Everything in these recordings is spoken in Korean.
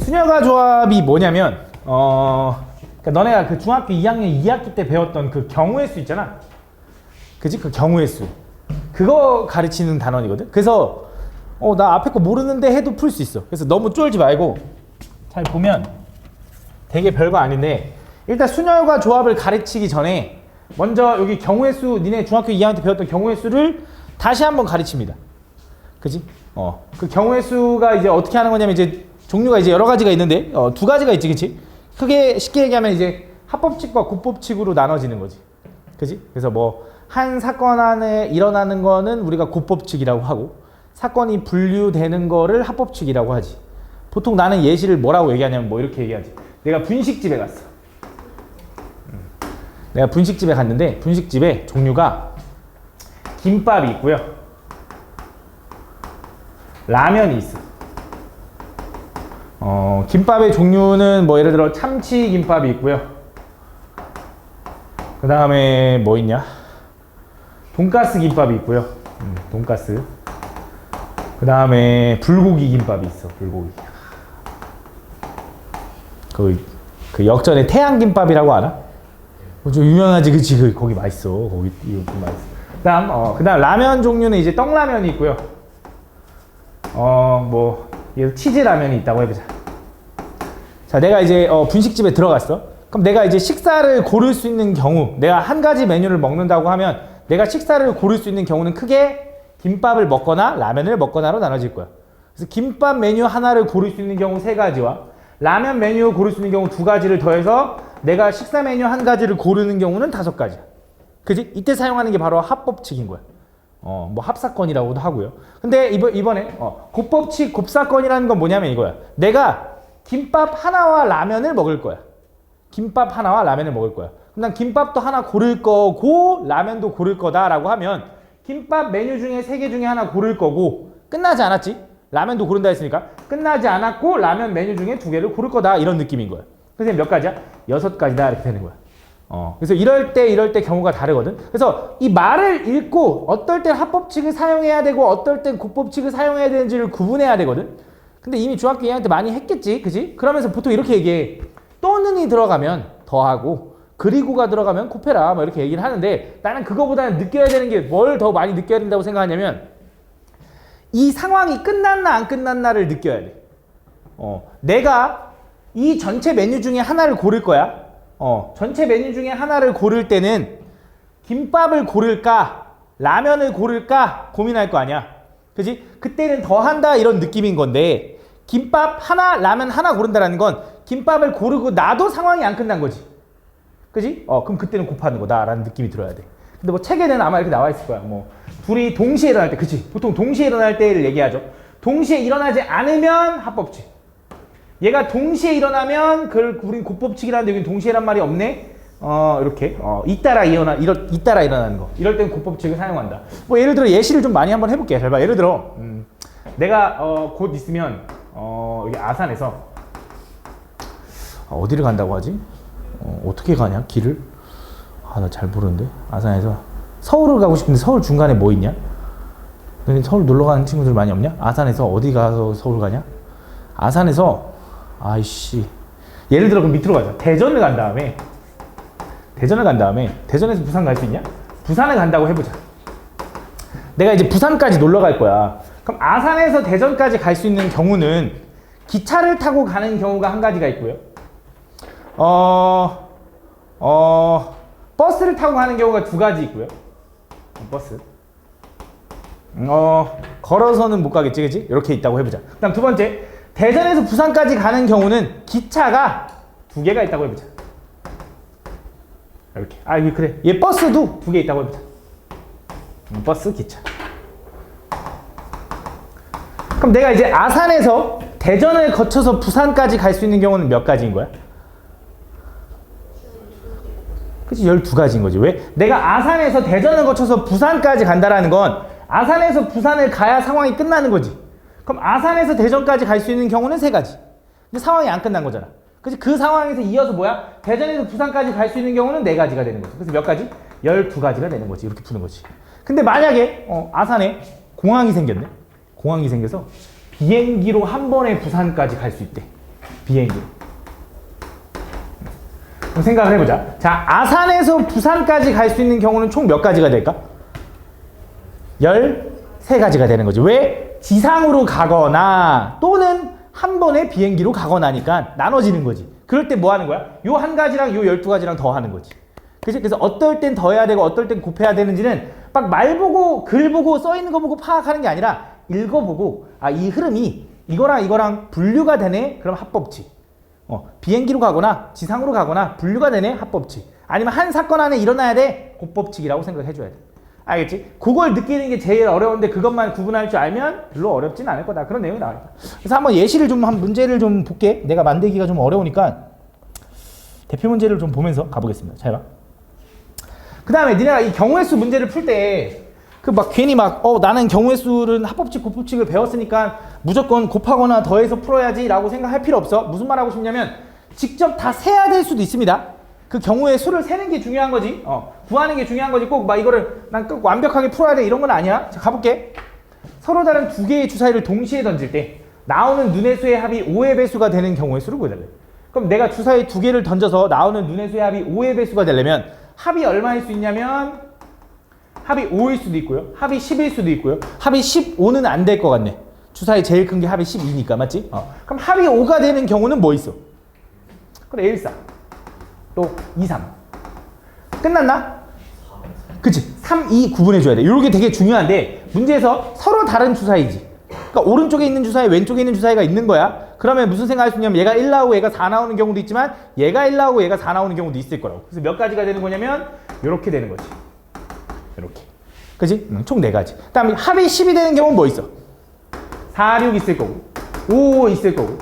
수녀가 조합이 뭐냐면 그러니까 너네가 그 중학교 2학년 2학기 때 배웠던 그 경우의 수 있잖아. 그지? 그 경우의 수. 그거 가르치는 단원이거든. 그래서 나 앞에 거 모르는데 해도 풀 수 있어. 그래서 너무 쫄지 말고 잘 보면 되게 별거 아닌데 일단 수녀가 조합을 가르치기 전에 먼저 여기 경우의 수 니네 중학교 2학년 때 배웠던 경우의 수를 다시 한번 가르칩니다. 그지? 그 경우의 수가 이제 어떻게 하는 거냐면 이제 종류가 이제 여러 가지가 있는데 두 가지가 있지, 그치? 크게 쉽게 얘기하면 이제 합법칙과 고법칙으로 나눠지는 거지. 그지? 그래서 뭐 한 사건 안에 일어나는 거는 우리가 고법칙이라고 하고 사건이 분류되는 거를 합법칙이라고 하지. 보통 나는 예시를 뭐라고 얘기하냐면 뭐 이렇게 얘기하지. 내가 분식집에 갔어. 내가 분식집에 갔는데 분식집에 종류가 김밥이 있고요. 라면이 있어. 김밥의 종류는 뭐 예를 들어 참치 김밥이 있고요. 그 다음에 뭐 있냐? 돈가스 김밥이 있고요. 돈가스. 그 다음에 불고기 김밥이 있어. 불고기. 그 역전에 태양김밥이라고 알아? 좀 유명하지, 그치? 거기 맛있어. 거기 이거 맛있어. 그다음 라면 종류는 이제 떡라면이 있고요. 뭐 치즈 라면이 있다고 해보자. 자, 내가 이제 분식집에 들어갔어. 그럼 내가 이제 식사를 고를 수 있는 경우, 내가 한 가지 메뉴를 먹는다고 하면 내가 식사를 고를 수 있는 경우는 크게 김밥을 먹거나 라면을 먹거나로 나눠질 거야. 그래서 김밥 메뉴 하나를 고를 수 있는 경우 3가지와 라면 메뉴 고를 수 있는 경우 2가지를 더해서 내가 식사 메뉴 한 가지를 고르는 경우는 5가지야. 그지? 이때 사용하는 게 바로 합법칙인 거야. 뭐 합사건이라고도 하고요. 근데 이번에 고법칙 곱사건이라는 건 뭐냐면 이거야. 내가 김밥 하나와 라면을 먹을 거야. 김밥 하나와 라면을 먹을 거야. 그럼 난 김밥도 하나 고를 거고 라면도 고를 거다라고 하면 김밥 메뉴 중에 3개 중에 하나 고를 거고 끝나지 않았지? 라면도 고른다 했으니까 끝나지 않았고 라면 메뉴 중에 2개를 고를 거다 이런 느낌인 거야. 그래서 몇 가지야? 6가지다 이렇게 되는 거야. 그래서 이럴 때 경우가 다르거든. 그래서 이 말을 읽고 어떨 땐 합법칙을 사용해야 되고 어떨 땐 고법칙을 사용해야 되는지를 구분해야 되거든. 근데 이미 중학교 2학년 때 많이 했겠지, 그지? 그러면서 보통 이렇게 얘기해. 또는이 들어가면 더하고 그리고가 들어가면 곱해라 뭐 이렇게 얘기를 하는데 나는 그거보다는 느껴야 되는 게 뭘 더 많이 느껴야 된다고 생각하냐면 이 상황이 끝났나 안 끝났나를 느껴야 돼. 내가 이 전체 메뉴 중에 하나를 고를 거야. 전체 메뉴 중에 하나를 고를 때는 김밥을 고를까 라면을 고를까 고민할 거 아니야. 그지? 그때는 더한다 이런 느낌인 건데 김밥 하나 라면 하나 고른다라는 건 김밥을 고르고 나도 상황이 안 끝난 거지. 그지? 그럼 그때는 곱하는 거다라는 느낌이 들어야 돼. 근데 뭐 책에는 아마 이렇게 나와 있을 거야. 뭐 둘이 동시에 일어날 때, 그치? 보통 동시에 일어날 때를 얘기하죠. 동시에 일어나지 않으면 합법칙. 얘가 동시에 일어나면 그걸 우린 고법칙이라는데 여긴 동시에란 말이 없네. 이렇게 잇따라 일어나는 거. 이럴 땐 고법칙을 사용한다. 뭐 예를 들어 예시를 좀 많이 한번 해볼게요. 잘 봐. 예를 들어 내가 곧 있으면 여기 아산에서 어디를 간다고 하지? 어떻게 가냐? 길을? 나 잘 모르는데. 아산에서 서울을 가고 싶은데 서울 중간에 뭐 있냐? 서울 놀러 가는 친구들 많이 없냐? 아산에서 어디 가서 서울 가냐? 아산에서 아이씨 예를 들어 그럼 밑으로 가자. 대전을 간 다음에 대전에서 부산 갈 수 있냐? 부산을 간다고 해보자. 내가 이제 부산까지 놀러 갈 거야. 그럼 아산에서 대전까지 갈 수 있는 경우는 기차를 타고 가는 경우가 한 가지가 있고요. 버스를 타고 가는 경우가 2가지 있고요. 버스. 걸어서는 못 가겠지, 그치? 이렇게 있다고 해보자. 그 다음 2번째, 대전에서 부산까지 가는 경우는 기차가 2개가 있다고 해보자. 이렇게. 그래. 얘 버스도 2개 있다고 해보자. 버스, 기차. 그럼 내가 이제 아산에서 대전을 거쳐서 부산까지 갈 수 있는 경우는 몇 가지인 거야? 그치? 12가지인 거지. 왜? 내가 아산에서 대전을 거쳐서 부산까지 간다라는 건 아산에서 부산을 가야 상황이 끝나는 거지. 그럼 아산에서 대전까지 갈 수 있는 경우는 3가지. 근데 상황이 안 끝난 거잖아. 그치? 그 상황에서 이어서 뭐야? 대전에서 부산까지 갈 수 있는 경우는 4가지가 되는 거지. 그래서 몇 가지? 12가지가 되는 거지. 이렇게 푸는 거지. 근데 만약에 아산에 공항이 생겼네. 공항이 생겨서 비행기로 한 번에 부산까지 갈 수 있대. 비행기로. 그럼 생각을 해보자. 자, 아산에서 부산까지 갈 수 있는 경우는 총 몇 가지가 될까? 13가지가 되는 거지. 왜? 지상으로 가거나 또는 한 번에 비행기로 가거나니까 나눠지는 거지. 그럴 때 뭐 하는 거야? 요 한 가지랑 요 12가지랑 더 하는 거지. 그치? 그래서 어떨 땐 더 해야 되고 어떨 땐 곱해야 되는지는 막 말 보고 글 보고 써 있는 거 보고 파악하는 게 아니라 읽어보고 아, 이 흐름이 이거랑 분류가 되네? 그럼 합법칙. 비행기로 가거나 지상으로 가거나 분류가 되네? 합법칙. 아니면 한 사건 안에 일어나야 돼? 곱법칙이라고 생각해줘야 돼. 알겠지? 그걸 느끼는 게 제일 어려운데 그것만 구분할 줄 알면 별로 어렵진 않을 거다. 그런 내용이 나와있다. 그래서 한번 예시를 좀, 한 문제를 좀 볼게. 내가 만들기가 좀 어려우니까 대표 문제를 좀 보면서 가보겠습니다. 잘 봐. 그 다음에 니네가 이 경우의 수 문제를 풀 때 그 막 괜히 막 나는 경우의 수는 합법칙, 곱법칙을 배웠으니까 무조건 곱하거나 더해서 풀어야지 라고 생각할 필요 없어. 무슨 말 하고 싶냐면 직접 다 세야 될 수도 있습니다. 그 경우의 수를 세는 게 중요한 거지. 구하는 게 중요한 거지. 꼭 막 이거를 난 꼭 완벽하게 풀어야 돼 이런 건 아니야. 자, 가볼게. 서로 다른 두 개의 주사위를 동시에 던질 때 나오는 눈의 수의 합이 5의 배수가 되는 경우의 수를 구해달래. 그럼 내가 주사위 두 개를 던져서 나오는 눈의 수의 합이 5의 배수가 되려면 합이 얼마일 수 있냐면 합이 5일 수도 있고요. 합이 10일 수도 있고요. 합이 15는 안 될 것 같네. 주사위 제일 큰 게 합이 12니까 맞지? 그럼 합이 5가 되는 경우는 뭐 있어? 그래 1, 4 또 2, 3 끝났나? 그치? 3, 2 구분해줘야 돼. 이게 되게 중요한데 문제에서 서로 다른 주사위지. 그러니까 오른쪽에 있는 주사위, 왼쪽에 있는 주사위가 있는 거야. 그러면 무슨 생각할 수 있냐면 얘가 1 나오고 얘가 4 나오는 경우도 있지만 얘가 1 나오고 얘가 4 나오는 경우도 있을 거라고. 그래서 몇 가지가 되는 거냐면 이렇게 되는 거지. 이렇게. 그치? 총 4가지. 그 다음에 합이 10이 되는 경우는 뭐 있어? 4, 6 있을 거고 5 있을 거고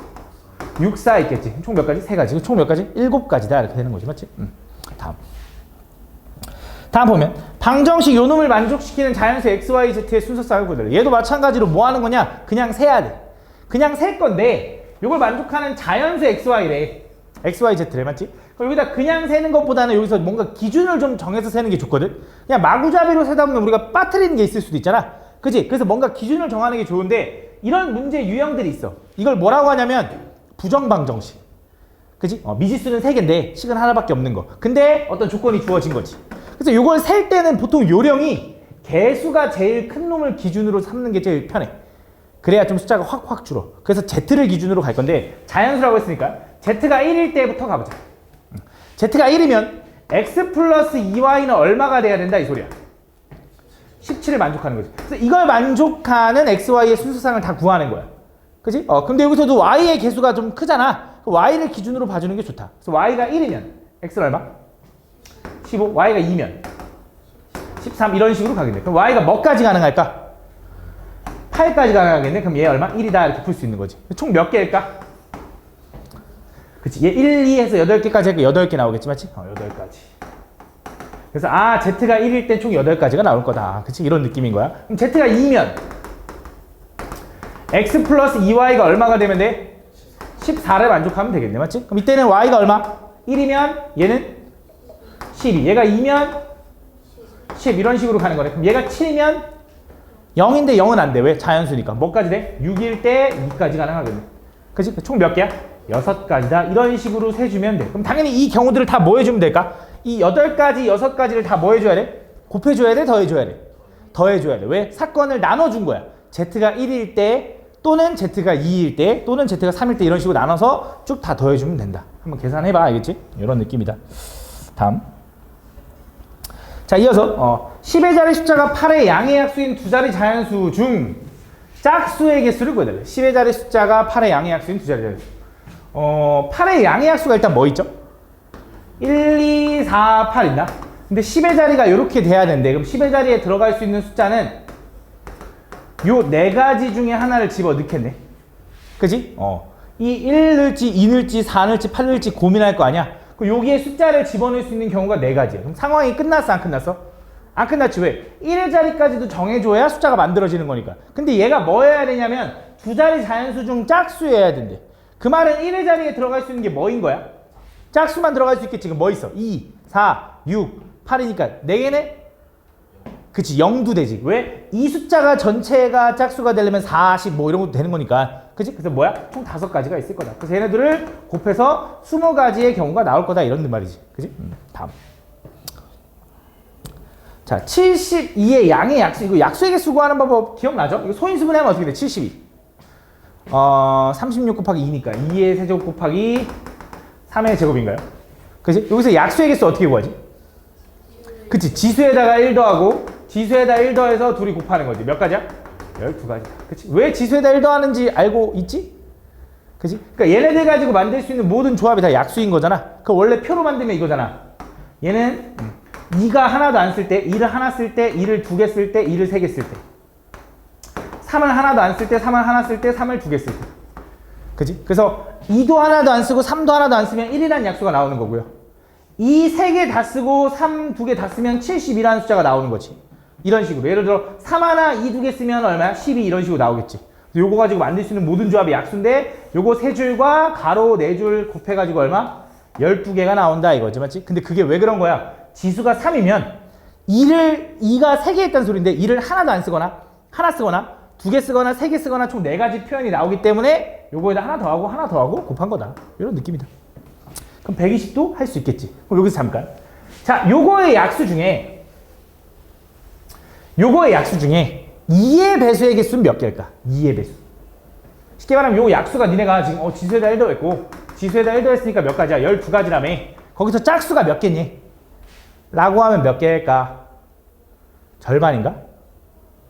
6, 4 있겠지. 총 몇 가지? 3가지. 총 몇 가지? 7가지다. 이렇게 되는 거지. 맞지? 다음 보면 방정식 요놈을 만족시키는 자연수 x, y, z의 순서쌍을 구해달래. 얘도 마찬가지로 뭐 하는 거냐? 그냥 세야 돼. 그냥 셀 건데 요걸 만족하는 자연수 x, y래. x, y, z래. 맞지? 그럼 여기다 그냥 세는 것보다는 여기서 뭔가 기준을 좀 정해서 세는 게 좋거든. 그냥 마구잡이로 세다 보면 우리가 빠뜨리는 게 있을 수도 있잖아. 그치? 그래서 뭔가 기준을 정하는 게 좋은데 이런 문제 유형들이 있어. 이걸 뭐라고 하냐면 부정방정식. 그치? 미지수는 3개인데 식은 하나밖에 없는 거. 근데 어떤 조건이 주어진 거지. 그래서 이걸 셀 때는 보통 요령이 개수가 제일 큰 놈을 기준으로 삼는 게 제일 편해. 그래야 좀 숫자가 확 줄어. 그래서 Z를 기준으로 갈 건데 자연수라고 했으니까 Z가 1일 때부터 가보자. Z가 1이면 X 플러스 2Y는 얼마가 돼야 된다 이 소리야. 17을 만족하는 거지. 그래서 이걸 만족하는 X, Y의 순서상을 다 구하는 거야. 그치? 근데 여기서도 Y의 개수가 좀 크잖아. Y를 기준으로 봐주는 게 좋다. 그래서 Y가 1이면 X는 얼마? 15, Y가 2면 13 이런 식으로 가겠네. 그럼 Y가 뭐까지 가능할까? 8까지 가능하겠네. 그럼 얘 얼마? 1이다 이렇게 풀 수 있는 거지. 총 몇 개일까? 그치? 얘 1, 2해서 8개까지 하니까 8개 나오겠지 맞지? 8가지. 그래서 Z가 1일 때 총 8가지가 나올 거다. 그치? 이런 느낌인 거야. 그럼 Z가 2면 X 플러스 2Y가 얼마가 되면 돼? 14를 만족하면 되겠네. 맞지? 그럼 이때는 Y가 얼마? 1이면 얘는 12. 얘가 2면 10 이런 식으로 가는 거네. 그럼 얘가 7이면 0인데 0은 안 돼. 왜? 자연수니까. 뭐까지 돼? 6일 때 2까지 가능하겠네. 그치? 총 몇 개야? 6가지다. 이런 식으로 세주면 돼. 그럼 당연히 이 경우들을 다 뭐 해주면 될까? 이 8가지, 6가지를 다 뭐 해줘야 돼? 곱해줘야 돼? 더해줘야 돼? 더해줘야 돼. 왜? 사건을 나눠준 거야. Z가 1일 때 또는 Z가 2일 때 또는 Z가 3일 때 이런 식으로 나눠서 쭉 다 더해주면 된다. 한번 계산해봐. 알겠지? 이런 느낌이다. 다음. 자, 이어서 10의 자리 숫자가 8의 양의 약수인 두 자리 자연수 중 짝수의 개수를 구해달래. 10의 자리 숫자가 8의 양의 약수인 두 자리 자연수. 8의 양의 약수가 일단 뭐 있죠? 1, 2, 4, 8 있나? 근데 10의 자리가 이렇게 돼야 되는데 그럼 10의 자리에 들어갈 수 있는 숫자는 요 4가지 중에 하나를 집어 넣겠네. 그지? 이 1 넣을지 2 넣을지 4 넣을지 8 넣을지 고민할 거 아니야? 그럼 여기에 숫자를 집어넣을 수 있는 경우가 4가지야. 그럼 상황이 끝났어? 안 끝났어? 안 끝났지. 왜? 1의 자리까지도 정해줘야 숫자가 만들어지는 거니까. 근데 얘가 뭐 해야 되냐면 두 자리 자연수 중 짝수여야 된대. 그 말은 1의 자리에 들어갈 수 있는 게 뭐인 거야? 짝수만 들어갈 수 있겠지. 지금 뭐 있어? 2, 4, 6, 8이니까 4개네? 그치, 0도 되지. 왜? 이 숫자가 전체가 짝수가 되려면 40 뭐 이런 것도 되는 거니까 그지? 그래서 뭐야? 총 5가지가 있을 거다. 그래서 얘네들을 곱해서 20가지의 경우가 나올 거다. 이런 말이지. 그지? 다음. 자, 72의 양의 약수. 이거 약수의 개수 구하는 방법 기억나죠? 이거 소인수분해하면 어떻게 돼? 72. 36 곱하기 2니까 2의 세제곱 곱하기 3의 제곱인가요? 그치? 여기서 약수의 개수 어떻게 구하지? 그치? 지수에다가 1 더하고 지수에다 1 더해서 둘이 곱하는 거지. 몇 가지야? 12가지다. 그치? 왜 지수에다 1 더하는지 알고 있지? 그치? 그러니까 얘네들 가지고 만들 수 있는 모든 조합이 다 약수인 거잖아. 그 원래 표로 만들면 이거잖아. 얘는 2가 하나도 안 쓸 때, 2를 하나 쓸 때, 2를 2개 쓸 때, 2를 3개 쓸 때. 3을 하나도 안 쓸 때, 3을 하나 쓸 때, 3을 2개 쓸 때. 그지? 그래서 2도 하나도 안 쓰고 3도 하나도 안 쓰면 1이라는 약수가 나오는 거고요. 2 3개 다 쓰고 3 2개 다 쓰면 70이라는 숫자가 나오는 거지. 이런 식으로. 예를 들어 3 하나, 2 2개 쓰면 얼마야? 12 이런 식으로 나오겠지. 요거 가지고 만들 수 있는 모든 조합이 약수인데 요거 3줄과 가로 4줄 곱해가지고 얼마? 12개가 나온다 이거지. 맞지? 근데 그게 왜 그런 거야? 지수가 3이면 2가 3개 있다는 소리인데 2를 하나도 안 쓰거나 하나 쓰거나 2개 쓰거나 3개 쓰거나 총 4가지 표현이 나오기 때문에 요거에다 하나 더하고 곱한 거다. 이런 느낌이다. 그럼 120도 할 수 있겠지. 그럼 여기서 잠깐. 자, 요거의 약수 중에 2의 배수의 개수는 몇 개일까? 2의 배수. 쉽게 말하면 요 약수가 니네가 지금 지수에다 1 더했고 지수에다 1 더했으니까 몇 가지야? 12가지라며. 거기서 짝수가 몇 개니? 라고 하면 몇 개일까? 절반인가?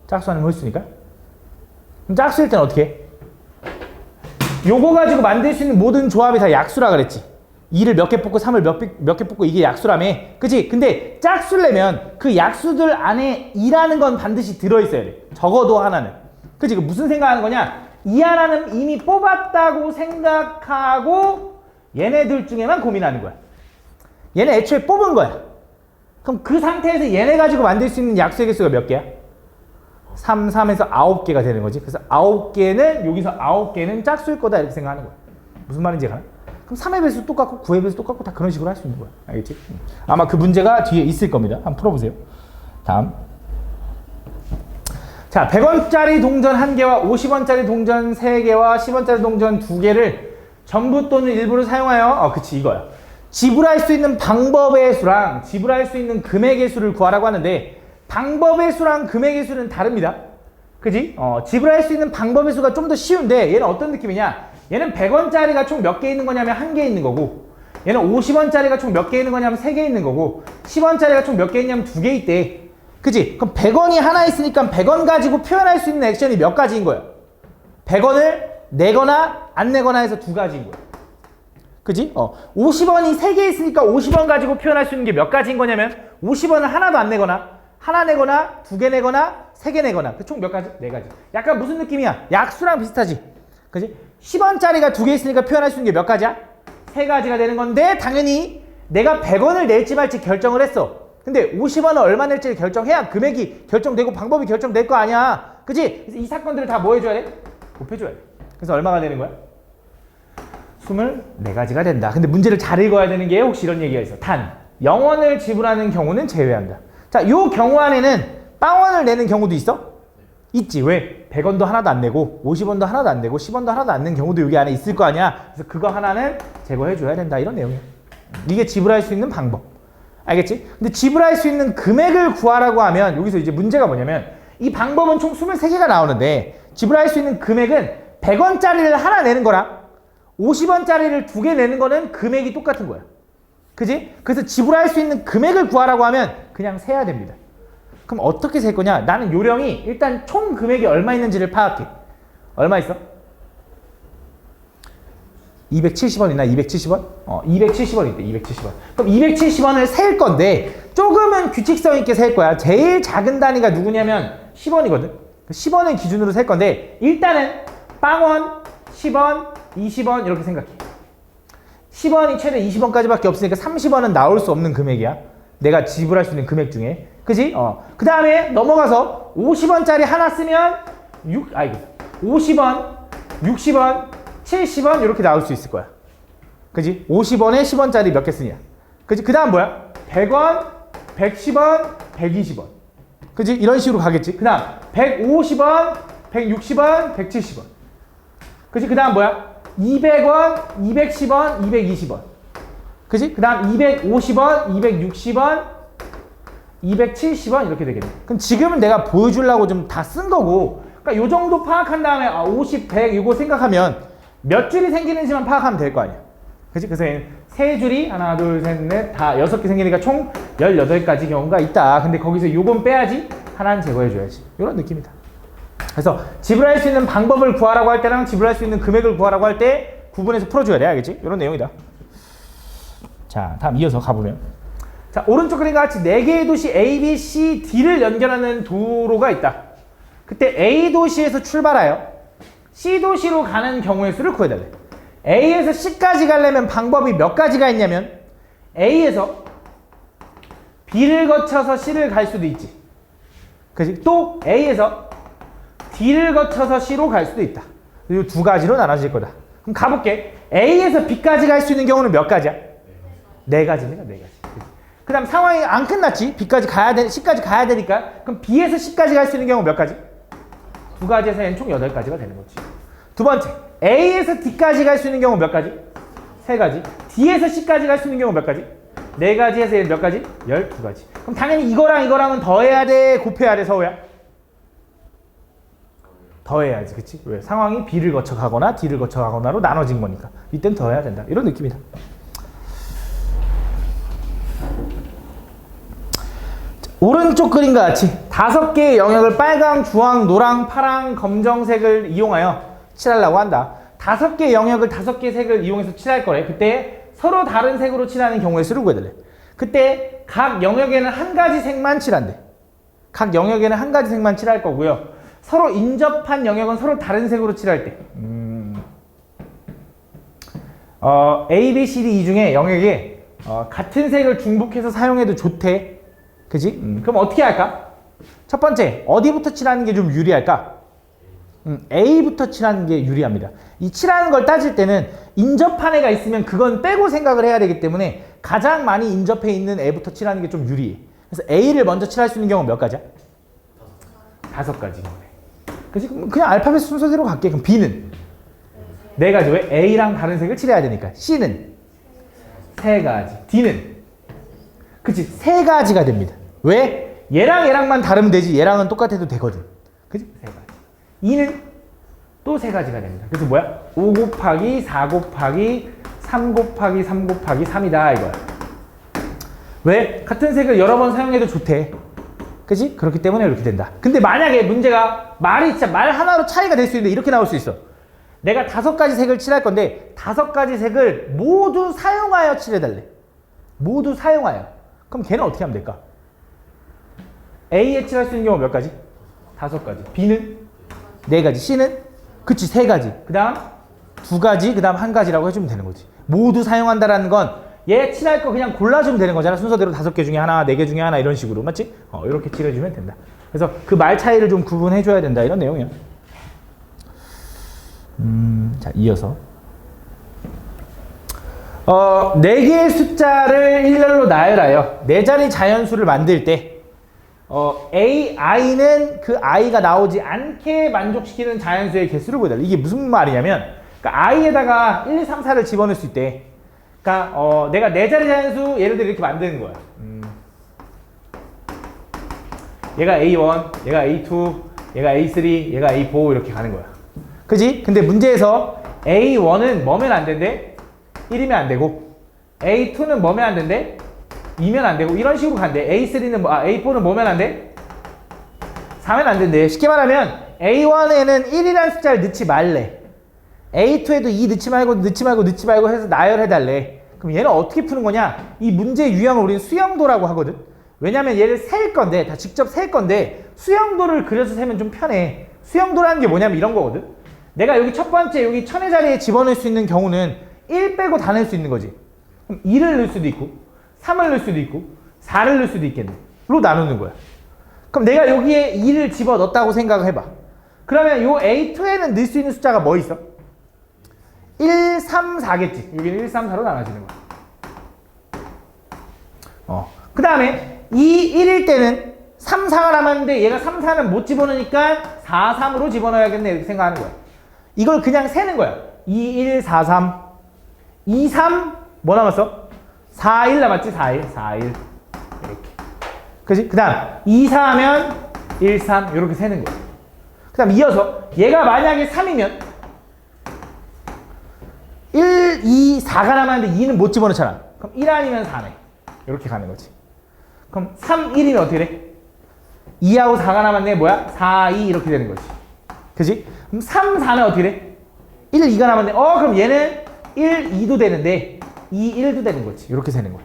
짝수 하는 홀수니까? 그럼 짝수일 때는 어떻게 해? 요거 가지고 만들 수 있는 모든 조합이 다 약수라 그랬지. 2를 몇 개 뽑고 3을 몇 개 뽑고 이게 약수라며. 그치? 근데 짝수를 내면 그 약수들 안에 2라는 건 반드시 들어있어야 돼. 적어도 하나는. 그치? 그 무슨 생각하는 거냐? 이 하나는 이미 뽑았다고 생각하고 얘네들 중에만 고민하는 거야. 얘네 애초에 뽑은 거야. 그럼 그 상태에서 얘네 가지고 만들 수 있는 약수의 개수가 몇 개야? 3, 3에서 9개가 되는 거지. 그래서 9개는 여기서 9개는 짝수일 거다 이렇게 생각하는 거야. 무슨 말인지 알아? 그럼 3의 배수 똑같고 9의 배수 똑같고 다 그런 식으로 할 수 있는 거야. 알겠지? 아마 그 문제가 뒤에 있을 겁니다. 한번 풀어보세요. 다음. 자, 100원짜리 동전 1개와 50원짜리 동전 3개와 10원짜리 동전 2개를 전부 또는 일부를 사용하여 그치 이거야. 지불할 수 있는 방법의 수랑 지불할 수 있는 금액의 수를 구하라고 하는데 방법의 수랑 금액의 수는 다릅니다. 그지? 지불할 수 있는 방법의 수가 좀 더 쉬운데 얘는 어떤 느낌이냐? 얘는 100원짜리가 총 몇 개 있는 거냐면 1개 있는 거고 얘는 50원짜리가 총 몇 개 있는 거냐면 3개 있는 거고 10원짜리가 총 몇 개 있냐면 2개 있대. 그치? 그럼 100원이 하나 있으니까 100원 가지고 표현할 수 있는 액션이 몇 가지인 거야? 100원을 내거나 안 내거나 해서 2가지인 거야. 그지? 50원이 3개 있으니까 50원 가지고 표현할 수 있는 게 몇 가지인 거냐면 50원을 하나도 안 내거나 하나 내거나 2개 내거나 3개 내거나 총 몇 가지? 4가지. 약간 무슨 느낌이야? 약수랑 비슷하지? 그지? 10원짜리가 2개 있으니까 표현할 수 있는 게 몇 가지야? 3가지가 되는 건데 당연히 내가 100원을 낼지 말지 결정을 했어. 근데 50원을 얼마 낼지를 결정해야 금액이 결정되고 방법이 결정될 거 아니야. 그지? 그래서 이 사건들을 다 뭐 해줘야 돼? 곱해줘야 돼. 그래서 얼마가 되는 거야? 24가지가 된다. 근데 문제를 잘 읽어야 되는 게 혹시 이런 얘기가 있어. 단, 0원을 지불하는 경우는 제외한다. 자, 요 경우 안에는 빵원을 내는 경우도 있어? 있지. 왜? 100원도 하나도 안 내고 50원도 하나도 안 내고 10원도 하나도 안 낸 경우도 여기 안에 있을 거 아니야. 그래서 그거 하나는 제거해줘야 된다. 이런 내용이야. 이게 지불할 수 있는 방법. 알겠지? 근데 지불할 수 있는 금액을 구하라고 하면 여기서 이제 문제가 뭐냐면 이 방법은 총 23개가 나오는데 지불할 수 있는 금액은 100원짜리를 하나 내는 거랑 50원짜리를 2개 내는 거는 금액이 똑같은 거야. 그지? 그래서 지불할 수 있는 금액을 구하라고 하면 그냥 세야 됩니다. 그럼 어떻게 셀 거냐? 나는 요령이 일단 총 금액이 얼마 있는지를 파악해. 얼마 있어? 270원 있나? 270원? 270원 있대. 270원. 그럼 270원을 셀 건데 조금은 규칙성 있게 셀 거야. 제일 작은 단위가 누구냐면 10원이거든. 10원을 기준으로 셀 건데 일단은 빵원, 10원, 20원 이렇게 생각해. 10원이 최대 20원까지밖에 없으니까 30원은 나올 수 없는 금액이야. 내가 지불할 수 있는 금액 중에. 그지? 그 다음에 넘어가서 50원짜리 하나 쓰면 50원, 60원, 70원 이렇게 나올 수 있을 거야. 그지? 50원에 10원짜리 몇 개 쓰냐. 그지? 그 다음 뭐야? 100원, 110원, 120원. 그지? 이런 식으로 가겠지. 그 다음 150원, 160원, 170원. 그치? 그 다음 뭐야? 200원, 210원, 220원. 그치? 그 다음 250원, 260원, 270원 이렇게 되겠네. 그럼 지금은 내가 보여주려고 좀 다 쓴 거고, 그러니까 요 정도 파악한 다음에 50, 100 이거 생각하면 몇 줄이 생기는지만 파악하면 될 거 아니야. 그치? 그래서 세 줄이 하나, 둘, 셋, 넷, 다 6개 생기니까 총 18가지 경우가 있다. 근데 거기서 요건 빼야지, 하나는 제거해줘야지. 이런 느낌이다. 그래서 지불할 수 있는 방법을 구하라고 할 때랑 지불할 수 있는 금액을 구하라고 할 때 구분해서 풀어줘야 돼. 알겠지? 이런 내용이다. 자, 다음 이어서 가보면. 자, 오른쪽 그림과 같이 4개의 도시 A, B, C, D를 연결하는 도로가 있다. 그때 A 도시에서 출발하여 C 도시로 가는 경우의 수를 구해달래. A에서 C까지 가려면 방법이 몇 가지가 있냐면 A에서 B를 거쳐서 C를 갈 수도 있지. 그치? 또 A에서 D를 거쳐서 C로 갈 수도 있다. 이 두 가지로 나눠질 거다. 그럼 가볼게. A에서 B까지 갈 수 있는 경우는 몇 가지야? 4가지입니다. 4가지. 그 다음 상황이 안 끝났지? B까지 가야 돼, C까지 가야 되니까. 그럼 B에서 C까지 갈 수 있는 경우 몇 가지? 2가지에서 N 총 8가지가 되는 거지. 두 번째, A에서 D까지 갈 수 있는 경우 몇 가지? 3가지. D에서 C까지 갈 수 있는 경우 몇 가지? 4가지에서 N 몇 가지? 12가지. 그럼 당연히 이거랑 이거랑은 더해야 돼? 곱해야 돼? 서우야? 더해야지. 그치? 왜? 상황이 B를 거쳐 가거나 D를 거쳐 가거나로 나눠진 거니까. 이땐 더해야 된다. 이런 느낌이다. 오른쪽 그림과 같이 5개의 영역을 빨강, 주황, 노랑, 파랑, 검정색을 이용하여 칠하려고 한다. 5개의 영역을 5개의 색을 이용해서 칠할 거래. 그때 서로 다른 색으로 칠하는 경우의 수를 구해달래. 그때 각 영역에는 한 가지 색만 칠한대. 각 영역에는 한 가지 색만 칠할 거고요. 서로 인접한 영역은 서로 다른 색으로 칠할 때 A, B, C, D 이 중에 영역에 같은 색을 중복해서 사용해도 좋대. 그지? 그럼 어떻게 할까? 첫 번째, 어디부터 칠하는 게 좀 유리할까? A부터 칠하는 게 유리합니다. 이 칠하는 걸 따질 때는 인접한 애가 있으면 그건 빼고 생각을 해야 되기 때문에 가장 많이 인접해 있는 애부터 칠하는 게 좀 유리해. 그래서 A를 먼저 칠할 수 있는 경우는 몇 가지야? 5가지. 그치? 그냥 알파벳 순서대로 갈게. 그럼 B는 4가지. 왜? A랑 다른 색을 칠해야 되니까. C는 3가지. D는 그치? 3가지가 됩니다. 왜? 얘랑만 다르면 되지. 얘랑은 똑같아도 되거든. 그치? 3가지. E는 또 3가지가 됩니다. 그래서 뭐야? 5 곱하기 4 곱하기 3 곱하기 3 곱하기 3이다 이거야. 왜? 같은 색을 여러 번 사용해도 좋대. 그치? 그렇기 때문에 이렇게 된다. 근데 만약에 문제가 말이 진짜 말 하나로 차이가 될 수 있는데 이렇게 나올 수 있어. 내가 5가지 색을 칠할 건데 5가지 색을 모두 사용하여 칠해달래. 모두 사용하여. 그럼 걔는 어떻게 하면 될까? A에 칠할 수 있는 경우 몇 가지? 5가지. B는 4가지. C는? 그치, 3가지. 그 다음 2가지, 그 다음 1가지라고 해주면 되는 거지. 모두 사용한다라는 건 얘 칠할 거 그냥 골라주면 되는 거잖아. 순서대로 5개 중에 하나, 4개 중에 하나 이런 식으로. 맞지? 이렇게 칠해주면 된다. 그래서 그 말 차이를 좀 구분해줘야 된다. 이런 내용이야. 자, 이어서 4개의 숫자를 일렬로 나열하여 4자리 자연수를 만들 때 I는 그 I가 나오지 않게 만족시키는 자연수의 개수를 구해달라. 이게 무슨 말이냐면 그러니까 I에다가 1, 2, 3, 4를 집어넣을 수 있대. 그러니까 내가 4자리 자연수 예를 들어 이렇게 만드는 거야. 얘가 A1, 얘가 A2, 얘가 A3, 얘가 A4 이렇게 가는 거야. 그지? 근데 문제에서 A1은 뭐면 안 된대? 1이면 안 되고 A2는 뭐면 안 된대? 2면 안 되고 이런 식으로 간대. A3는 A4는 뭐면 안 돼? 4면 안 된대. 쉽게 말하면 A1에는 1이라는 숫자를 넣지 말래. A2에도 2 넣지 말고 해서 나열해달래. 그럼 얘는 어떻게 푸는 거냐? 이 문제의 유형을 우리는 수영도라고 하거든. 왜냐면 얘를 셀 건데, 다 직접 셀 건데 수영도를 그려서 세면 좀 편해. 수영도라는 게 뭐냐면 이런 거거든. 내가 여기 첫 번째 여기 천의 자리에 집어넣을 수 있는 경우는 1 빼고 다 넣을 수 있는 거지. 그럼 2를 넣을 수도 있고 3을 넣을 수도 있고 4를 넣을 수도 있겠네. 로 나누는 거야. 그럼 내가 여기에 2를 집어넣었다고 생각을 해봐. 그러면 요 A2에는 넣을 수 있는 숫자가 뭐 있어? 1, 3, 4겠지. 여기는 1, 3, 4로 나눠지는 거야. 그 다음에 2, 1일 때는 3, 4가 남았는데 얘가 3, 4는 못 집어넣으니까 4, 3으로 집어넣어야겠네. 이렇게 생각하는 거야. 이걸 그냥 세는 거야. 2, 1, 4, 3. 2, 3, 뭐 남았어? 4, 1 남았지? 4, 1, 4, 1. 이렇게. 그지? 그 다음, 2, 4 하면 1, 3. 이렇게 세는 거야. 그 다음 이어서, 얘가 만약에 3이면 1, 2, 4가 남았는데 2는 못 집어넣잖아. 그럼 1 아니면 4네. 이렇게 가는 거지. 그럼 3, 1이면 어떻게 돼? 2하고 4가 남았네. 뭐야? 4, 2 이렇게 되는 거지. 그지? 그럼 3, 4는 어떻게 돼? 1, 2가 남았네. 그럼 얘는 1, 2도 되는데 2, 1도 되는 거지. 이렇게 되는 거야.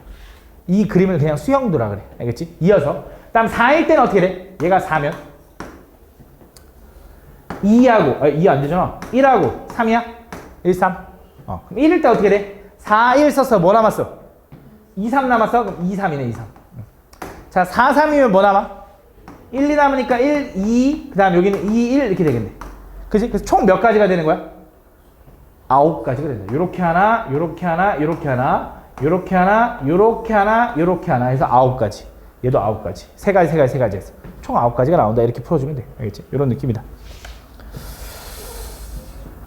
이 그림을 그냥 수형도라 그래. 알겠지? 이어서 다음 4일 때는 어떻게 돼? 얘가 4면 2하고 2 안 되잖아. 1하고 3이야? 1, 3. 그럼 1일 때 어떻게 돼? 4, 1 썼어. 뭐 남았어? 2, 3 남았어? 그럼 2, 3이네. 2, 3. 자, 4, 3이면 뭐 남아? 1, 2 남으니까 1, 2, 그 다음 여기는 2, 1 이렇게 되겠네. 그치? 그래서 총 몇 가지가 되는 거야? 9가지가 된다. 요렇게 하나, 요렇게 하나, 요렇게 하나, 요렇게 하나, 요렇게 하나, 요렇게 하나 해서 9가지. 얘도 9가지. 3가지, 3가지, 3가지 해서 총 9가지가 나온다. 이렇게 풀어주면 돼. 알겠지? 이런 느낌이다.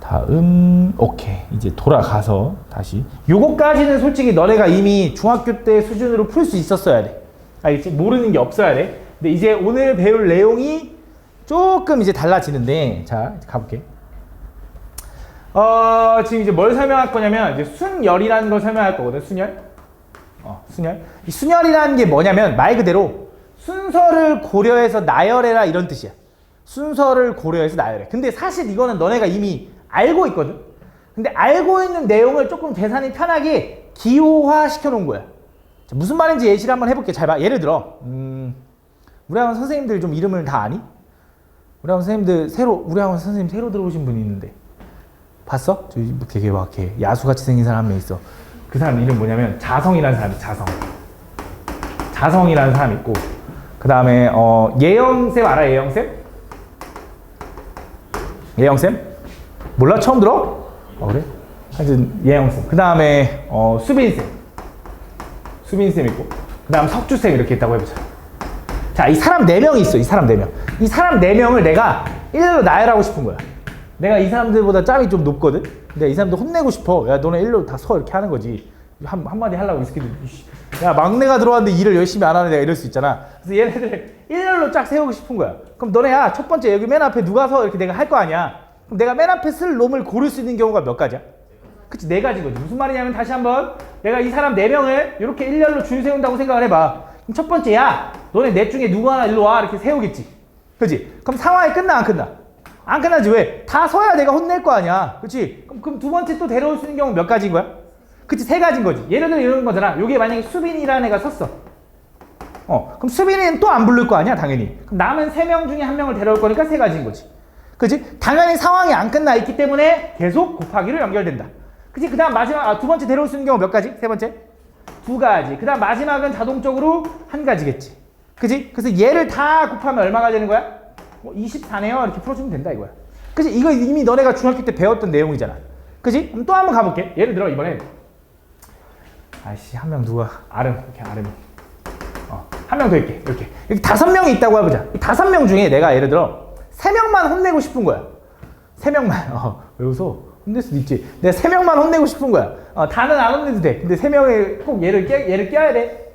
다음, 오케이. 이제 돌아가서 다시. 요거까지는 솔직히 너네가 이미 중학교 때 수준으로 풀 수 있었어야 돼. 알겠지? 모르는 게 없어야 돼. 근데 이제 오늘 배울 내용이 조금 이제 달라지는데, 자, 이제 가볼게. 지금 이제 뭘 설명할 거냐면, 이제 순열이라는 걸 설명할 거거든, 순열. 순열. 이 순열이라는 게 뭐냐면, 말 그대로 순서를 고려해서 나열해라 이런 뜻이야. 순서를 고려해서 나열해. 근데 사실 이거는 너네가 이미 알고 있거든? 근데 알고 있는 내용을 조금 계산이 편하게 기호화 시켜놓은 거야. 자, 무슨 말인지 예시를 한번 해볼게. 잘 봐. 예를 들어, 우리 학원 선생님들 좀 이름을 다 아니? 우리 학원 선생님 새로 들어오신 분이 있는데. 봤어? 저기 되게 막 이렇게 야수같이 생긴 사람 한 명 있어. 그 사람 이름 뭐냐면 자성이라는 사람이 자성이라는 사람 있고, 그 다음에 예영쌤 알아? 예영쌤? 몰라? 처음 들어? 그래? 하여튼 예영쌤. 그 다음에 수빈쌤 있고, 그 다음 석주쌤 이렇게 있다고 해보자. 자, 이 사람 4명이 있어. 이 사람 4명. 이 사람 4명을 내가 일렬로 나열하고 싶은 거야. 내가 이 사람들보다 짬이 좀 높거든? 근데 이 사람들 혼내고 싶어. 야, 너네 일렬로 다 서. 이렇게 하는 거지. 한마디 하려고 이 새끼들. 야, 막내가 들어왔는데 일을 열심히 안 하는 애가 이럴 수 있잖아. 그래서 얘네들 일렬로 쫙 세우고 싶은 거야. 그럼 너네야, 첫 번째 여기 맨 앞에 누가 서 이렇게 내가 할 거 아니야. 그럼 내가 맨 앞에 쓸 놈을 고를 수 있는 경우가 몇 가지야? 그치, 4가지거든. 무슨 말이냐면 다시 한번 내가 이 사람 4명을 이렇게 일렬로 줄 세운다고 생각을 해봐. 그럼 첫 번째, 야, 너네 넷 중에 누구 하나 일로 와. 이렇게 세우겠지. 그치? 그럼 상황이 끝나, 안 끝나? 안 끝나지. 왜? 다 서야 내가 혼낼 거 아니야. 그치? 그럼 두 번째 또 데려올 수 있는 경우 몇 가지인 거야? 그치? 3가지인 거지. 예를 들어 이런 거잖아. 여기에 만약에 수빈이라는 애가 섰어. 그럼 수빈이는 또 안 부를 거 아니야, 당연히. 그럼 남은 3명 중에 1명을 데려올 거니까 3가지인 거지. 그치? 당연히 상황이 안 끝나 있기 때문에 계속 곱하기로 연결된다. 그치? 그 다음 마지막, 두 번째 데려올 수 있는 경우 몇 가지? 3번째? 2가지. 그 다음 마지막은 자동적으로 1가지겠지. 그치? 그래서 얘를 다 곱하면 얼마가 되는 거야? 24네요. 이렇게 풀어주면 된다 이거야. 그치? 이거 이미 너네가 중학교 때 배웠던 내용이잖아. 그치? 그럼 또 한번 가볼게. 예를 들어 이번에 한 명 누가 아름이 한 명 더 있게. 이렇게 5명이 있다고 해보자. 이 5명 중에 내가 예를 들어 3명만 혼내고 싶은 거야. 3명만. 왜 웃어? 혼낼 수도 있지. 내가 3명만 혼내고 싶은 거야. 다는 안 혼내도 돼. 근데 3명에 꼭 얘를 껴야 돼.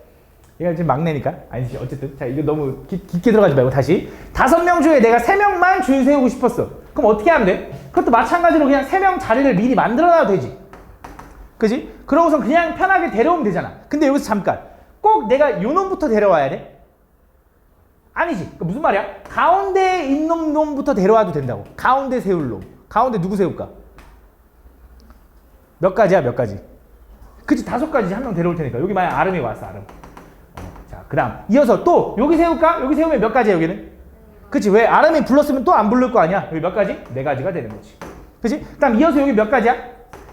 얘가 지금 막내니까. 아니지. 어쨌든. 자, 이거 너무 깊게 들어가지 말고 다시. 5명 중에 내가 3명만 줄 세우고 싶었어. 그럼 어떻게 하면 돼? 그것도 마찬가지로 그냥 3명 자리를 미리 만들어놔도 되지. 그지? 그러고서 그냥 편하게 데려오면 되잖아. 근데 여기서 잠깐. 꼭 내가 요 놈부터 데려와야 돼? 아니지. 무슨 말이야? 가운데에 있는 놈부터 데려와도 된다고. 가운데 세울 놈. 가운데 누구 세울까? 몇 가지야, 몇 가지? 그치, 5가지. 1명 데려올 테니까. 여기 만약 아름이 왔어, 아름. 자, 그 다음. 이어서 또, 여기 세울까? 여기 세우면 몇 가지야, 여기는? 그치, 왜? 아름이 불렀으면 또 안 부를 거 아니야? 여기 몇 가지? 4가지가 되는 거지. 그치? 그 다음 이어서 여기 몇 가지야?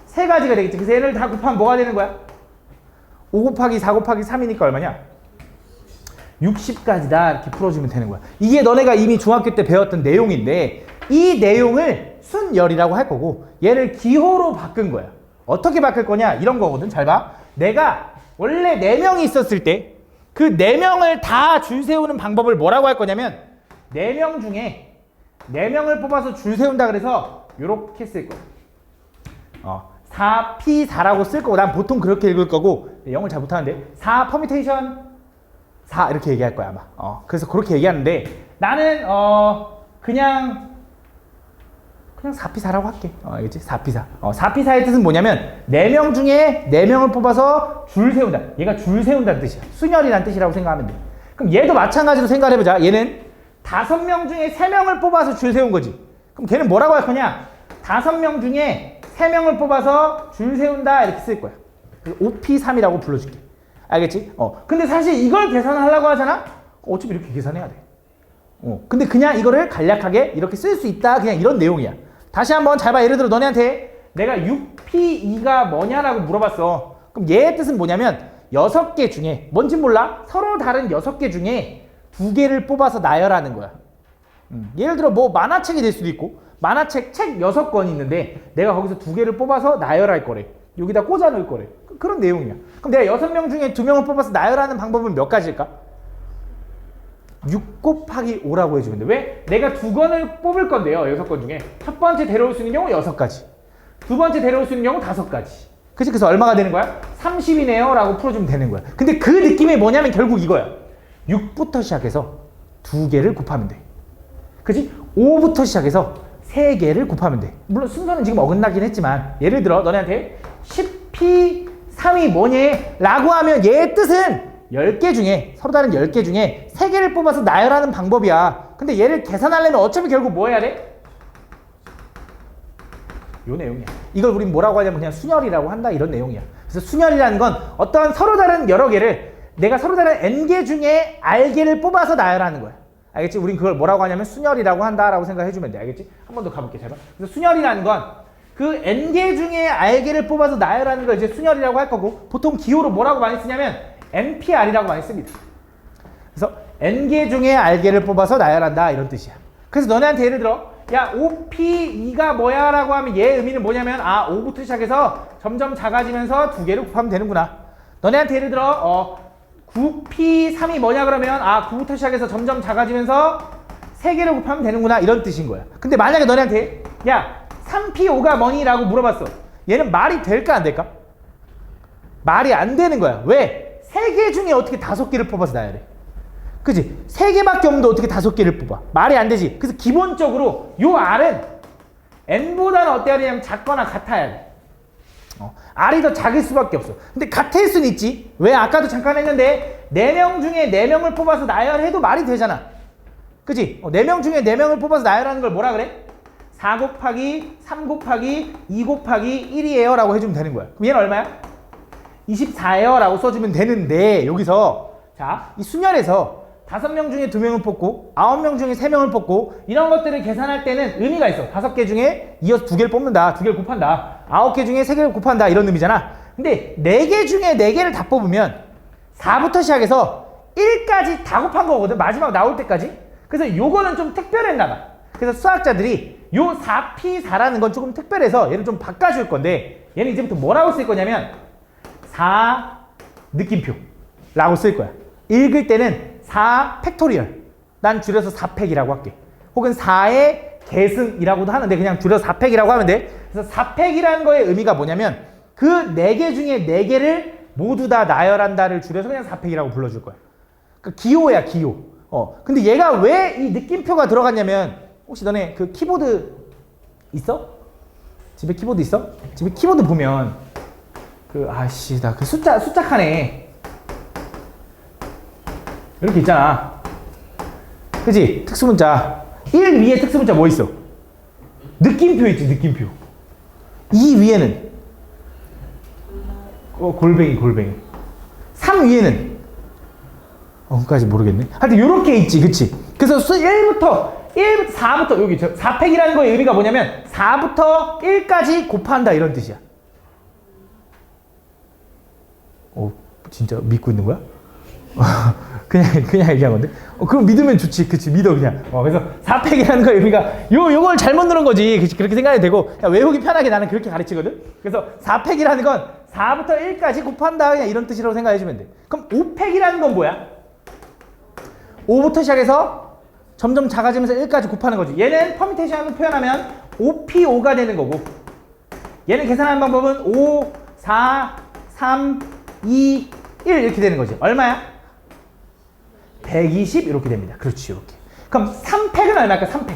3가지가 되겠지. 그래서 얘를 다 곱하면 뭐가 되는 거야? 5 곱하기 4 곱하기 3이니까 얼마냐? 60가지다. 이렇게 풀어주면 되는 거야. 이게 너네가 이미 중학교 때 배웠던 내용인데, 이 내용을 순열이라고 할 거고, 얘를 기호로 바꾼 거야. 어떻게 바꿀 거냐? 이런 거거든. 잘 봐. 내가 원래 4명이 있었을 때 그 4명을 다 줄 세우는 방법을 뭐라고 할 거냐면 4명 중에 4명을 뽑아서 줄 세운다 그래서 요렇게 쓸 거야. 4P4라고 쓸 거고, 난 보통 그렇게 읽을 거고, 영어를 잘 못하는데 4 퍼뮤테이션 4 이렇게 얘기할 거야 아마. 그래서 그렇게 얘기하는데 나는 그냥 4P4라고 할게. 알겠지? 4P4. 4P4의 뜻은 뭐냐면 4명 중에 4명을 뽑아서 줄 세운다. 얘가 줄 세운다는 뜻이야. 순열이라는 뜻이라고 생각하면 돼. 그럼 얘도 마찬가지로 생각을 해보자. 얘는 5명 중에 3명을 뽑아서 줄 세운 거지. 그럼 걔는 뭐라고 할 거냐? 5명 중에 3명을 뽑아서 줄 세운다 이렇게 쓸 거야. 5P3이라고 불러줄게. 알겠지? 근데 사실 이걸 계산하려고 하잖아? 어차피 이렇게 계산해야 돼. 근데 그냥 이거를 간략하게 이렇게 쓸 수 있다. 그냥 이런 내용이야. 다시 한번 잘 봐. 예를 들어 너네한테 내가 6P2가 뭐냐라고 물어봤어. 그럼 얘의 뜻은 뭐냐면 6개 중에 뭔지 몰라? 서로 다른 6개 중에 2개를 뽑아서 나열하는 거야. 예를 들어 뭐 만화책이 될 수도 있고 만화책 책 6권이 있는데 내가 거기서 2개를 뽑아서 나열할 거래. 여기다 꽂아 놓을 거래. 그런 내용이야. 그럼 내가 6명 중에 2명을 뽑아서 나열하는 방법은 몇 가지일까? 6 곱하기 5라고 해주면 돼. 왜? 내가 2권을 뽑을 건데요. 6권 중에 첫 번째 데려올 수 있는 경우 6가지, 두 번째 데려올 수 있는 경우 5가지. 그치? 그래서 얼마가 되는 거야? 30이네요 라고 풀어주면 되는 거야. 근데 그 느낌이 뭐냐면 결국 이거야. 6부터 시작해서 2개를 곱하면 돼. 그치? 5부터 시작해서 3개를 곱하면 돼. 물론 순서는 지금 어긋나긴 했지만 예를 들어 너네한테 10P3이 뭐니? 라고 하면 얘의 뜻은 10개 중에 서로 다른 10개 중에 3개를 뽑아서 나열하는 방법이야. 근데 얘를 계산하려면 어차피 결국 뭐 해야 돼? 요 내용이야. 이걸 우린 뭐라고 하냐면 그냥 순열이라고 한다 이런 내용이야. 그래서 순열이라는 건 어떤 서로 다른 여러 개를 내가 서로 다른 n개 중에 r개를 뽑아서 나열하는 거야. 알겠지? 우린 그걸 뭐라고 하냐면 순열이라고 한다라고 생각해주면 돼. 알겠지? 한 번 더 가볼게 잘 봐. 그래서 순열이라는 건 그 n개 중에 r개를 뽑아서 나열하는 걸 이제 순열이라고 할 거고 보통 기호로 뭐라고 많이 쓰냐면 npr이라고 많이 씁니다. 그래서 n개 중에 r개를 뽑아서 나열한다 이런 뜻이야. 그래서 너네한테 예를 들어 야 5p2가 뭐야 라고 하면 얘의 의미는 뭐냐면 5부터 시작해서 점점 작아지면서 2개를 곱하면 되는구나. 너네한테 예를 들어 9p3이 뭐냐 그러면 9부터 시작해서 점점 작아지면서 3개를 곱하면 되는구나 이런 뜻인 거야. 근데 만약에 너네한테 야 3p5가 뭐니? 라고 물어봤어. 얘는 말이 될까 안 될까? 말이 안 되는 거야. 왜? 3개 중에 어떻게 5개를 뽑아서 나열해? 그치? 3개밖에 없는데 어떻게 5개를 뽑아? 말이 안 되지. 그래서 기본적으로 요 R은 N보다는 어때야 되냐면 작거나 같아야 돼. R이 더 작을 수밖에 없어. 근데 같을 수는 있지. 왜? 아까도 잠깐 했는데 4명 중에 4명을 뽑아서 나열해도 말이 되잖아. 그치? 4명 중에 4명을 뽑아서 나열하는 걸 뭐라 그래? 4 곱하기 3 곱하기 2 곱하기 1이에요 라고 해주면 되는 거야. 그럼 얘는 얼마야? 24예요 라고 써주면 되는데 여기서 자, 이 순열에서 5명 중에 2명을 뽑고 9명 중에 3명을 뽑고 이런 것들을 계산할 때는 의미가 있어. 5개 중에 이어서 2개를 뽑는다. 2개를 곱한다. 9개 중에 3개를 곱한다. 이런 의미잖아. 근데 4개 중에 4개를 다 뽑으면 4부터 시작해서 1까지 다 곱한 거거든. 마지막 나올 때까지. 그래서 요거는 좀 특별했나 봐. 그래서 수학자들이 요 4P4라는 건 조금 특별해서 얘를 좀 바꿔줄 건데 얘는 이제부터 뭐라고 쓸 거냐면 4 느낌표 라고 쓸 거야. 읽을 때는 4 팩토리얼 난 줄여서 4팩이라고 할게. 혹은 4의 계승이라고도 하는데 그냥 줄여서 4팩이라고 하면 돼. 그래서 4팩이라는 거의 의미가 뭐냐면 그 4개 중에 4개를 모두 다 나열한다를 줄여서 그냥 4팩이라고 불러줄 거야. 그러니까 기호야 기호. 근데 얘가 왜 이 느낌표가 들어갔냐면 혹시 너네 그 키보드 있어? 집에 키보드 있어? 집에 키보드 보면 나 그 숫자 칸에 이렇게 있잖아. 그치? 특수문자 1 위에 특수문자 뭐 있어? 느낌표 있지 느낌표. 2 위에는 골뱅이 3 위에는 그까지 모르겠네. 하여튼 요렇게 있지 그치? 그래서 1부터 4부터 여기 4팩이라는 거의 의미가 뭐냐면 4부터 1까지 곱한다 이런 뜻이야. 진짜 믿고 있는 거야? 그냥 얘기한 건데? 그럼 믿으면 좋지. 그치, 믿어, 그냥. 그래서 4팩이라는 거 의미가, 요걸 잘못 누른 거지. 그치, 그렇게 생각이 되고, 야, 외우기 편하게 나는 그렇게 가르치거든? 그래서 4팩이라는 건 4부터 1까지 곱한다. 그냥 이런 뜻이라고 생각해주면 돼. 그럼 5팩이라는 건 뭐야? 5부터 시작해서 점점 작아지면서 1까지 곱하는 거지. 얘는 퍼뮤테이션으로 표현하면 5P5가 되는 거고, 얘는 계산하는 방법은 5, 4, 3, 2, 1 이렇게 되는 거지. 얼마야? 120 이렇게 됩니다. 그렇지, 이렇게. 그럼 3팩은 얼마일까? 3팩.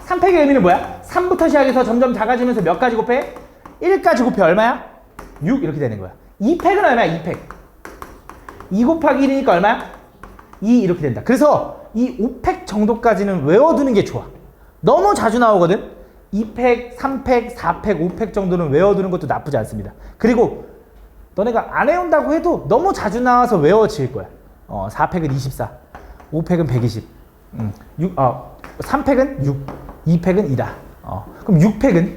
3팩의 의미는 뭐야? 3부터 시작해서 점점 작아지면서 몇 가지 곱해? 1까지 곱해. 얼마야? 6 이렇게 되는 거야. 2팩은 얼마야? 2팩. 2 곱하기 1이니까 얼마야? 2 이렇게 된다. 그래서 이 5팩 정도까지는 외워두는 게 좋아. 너무 자주 나오거든. 2팩, 3팩, 4팩, 5팩 정도는 외워두는 것도 나쁘지 않습니다. 그리고 너네가 안 외운다고 해도 너무 자주 나와서 외워질 거야. 4팩은 24, 5팩은 120, 3팩은 6, 2팩은 2다. 그럼 6팩은?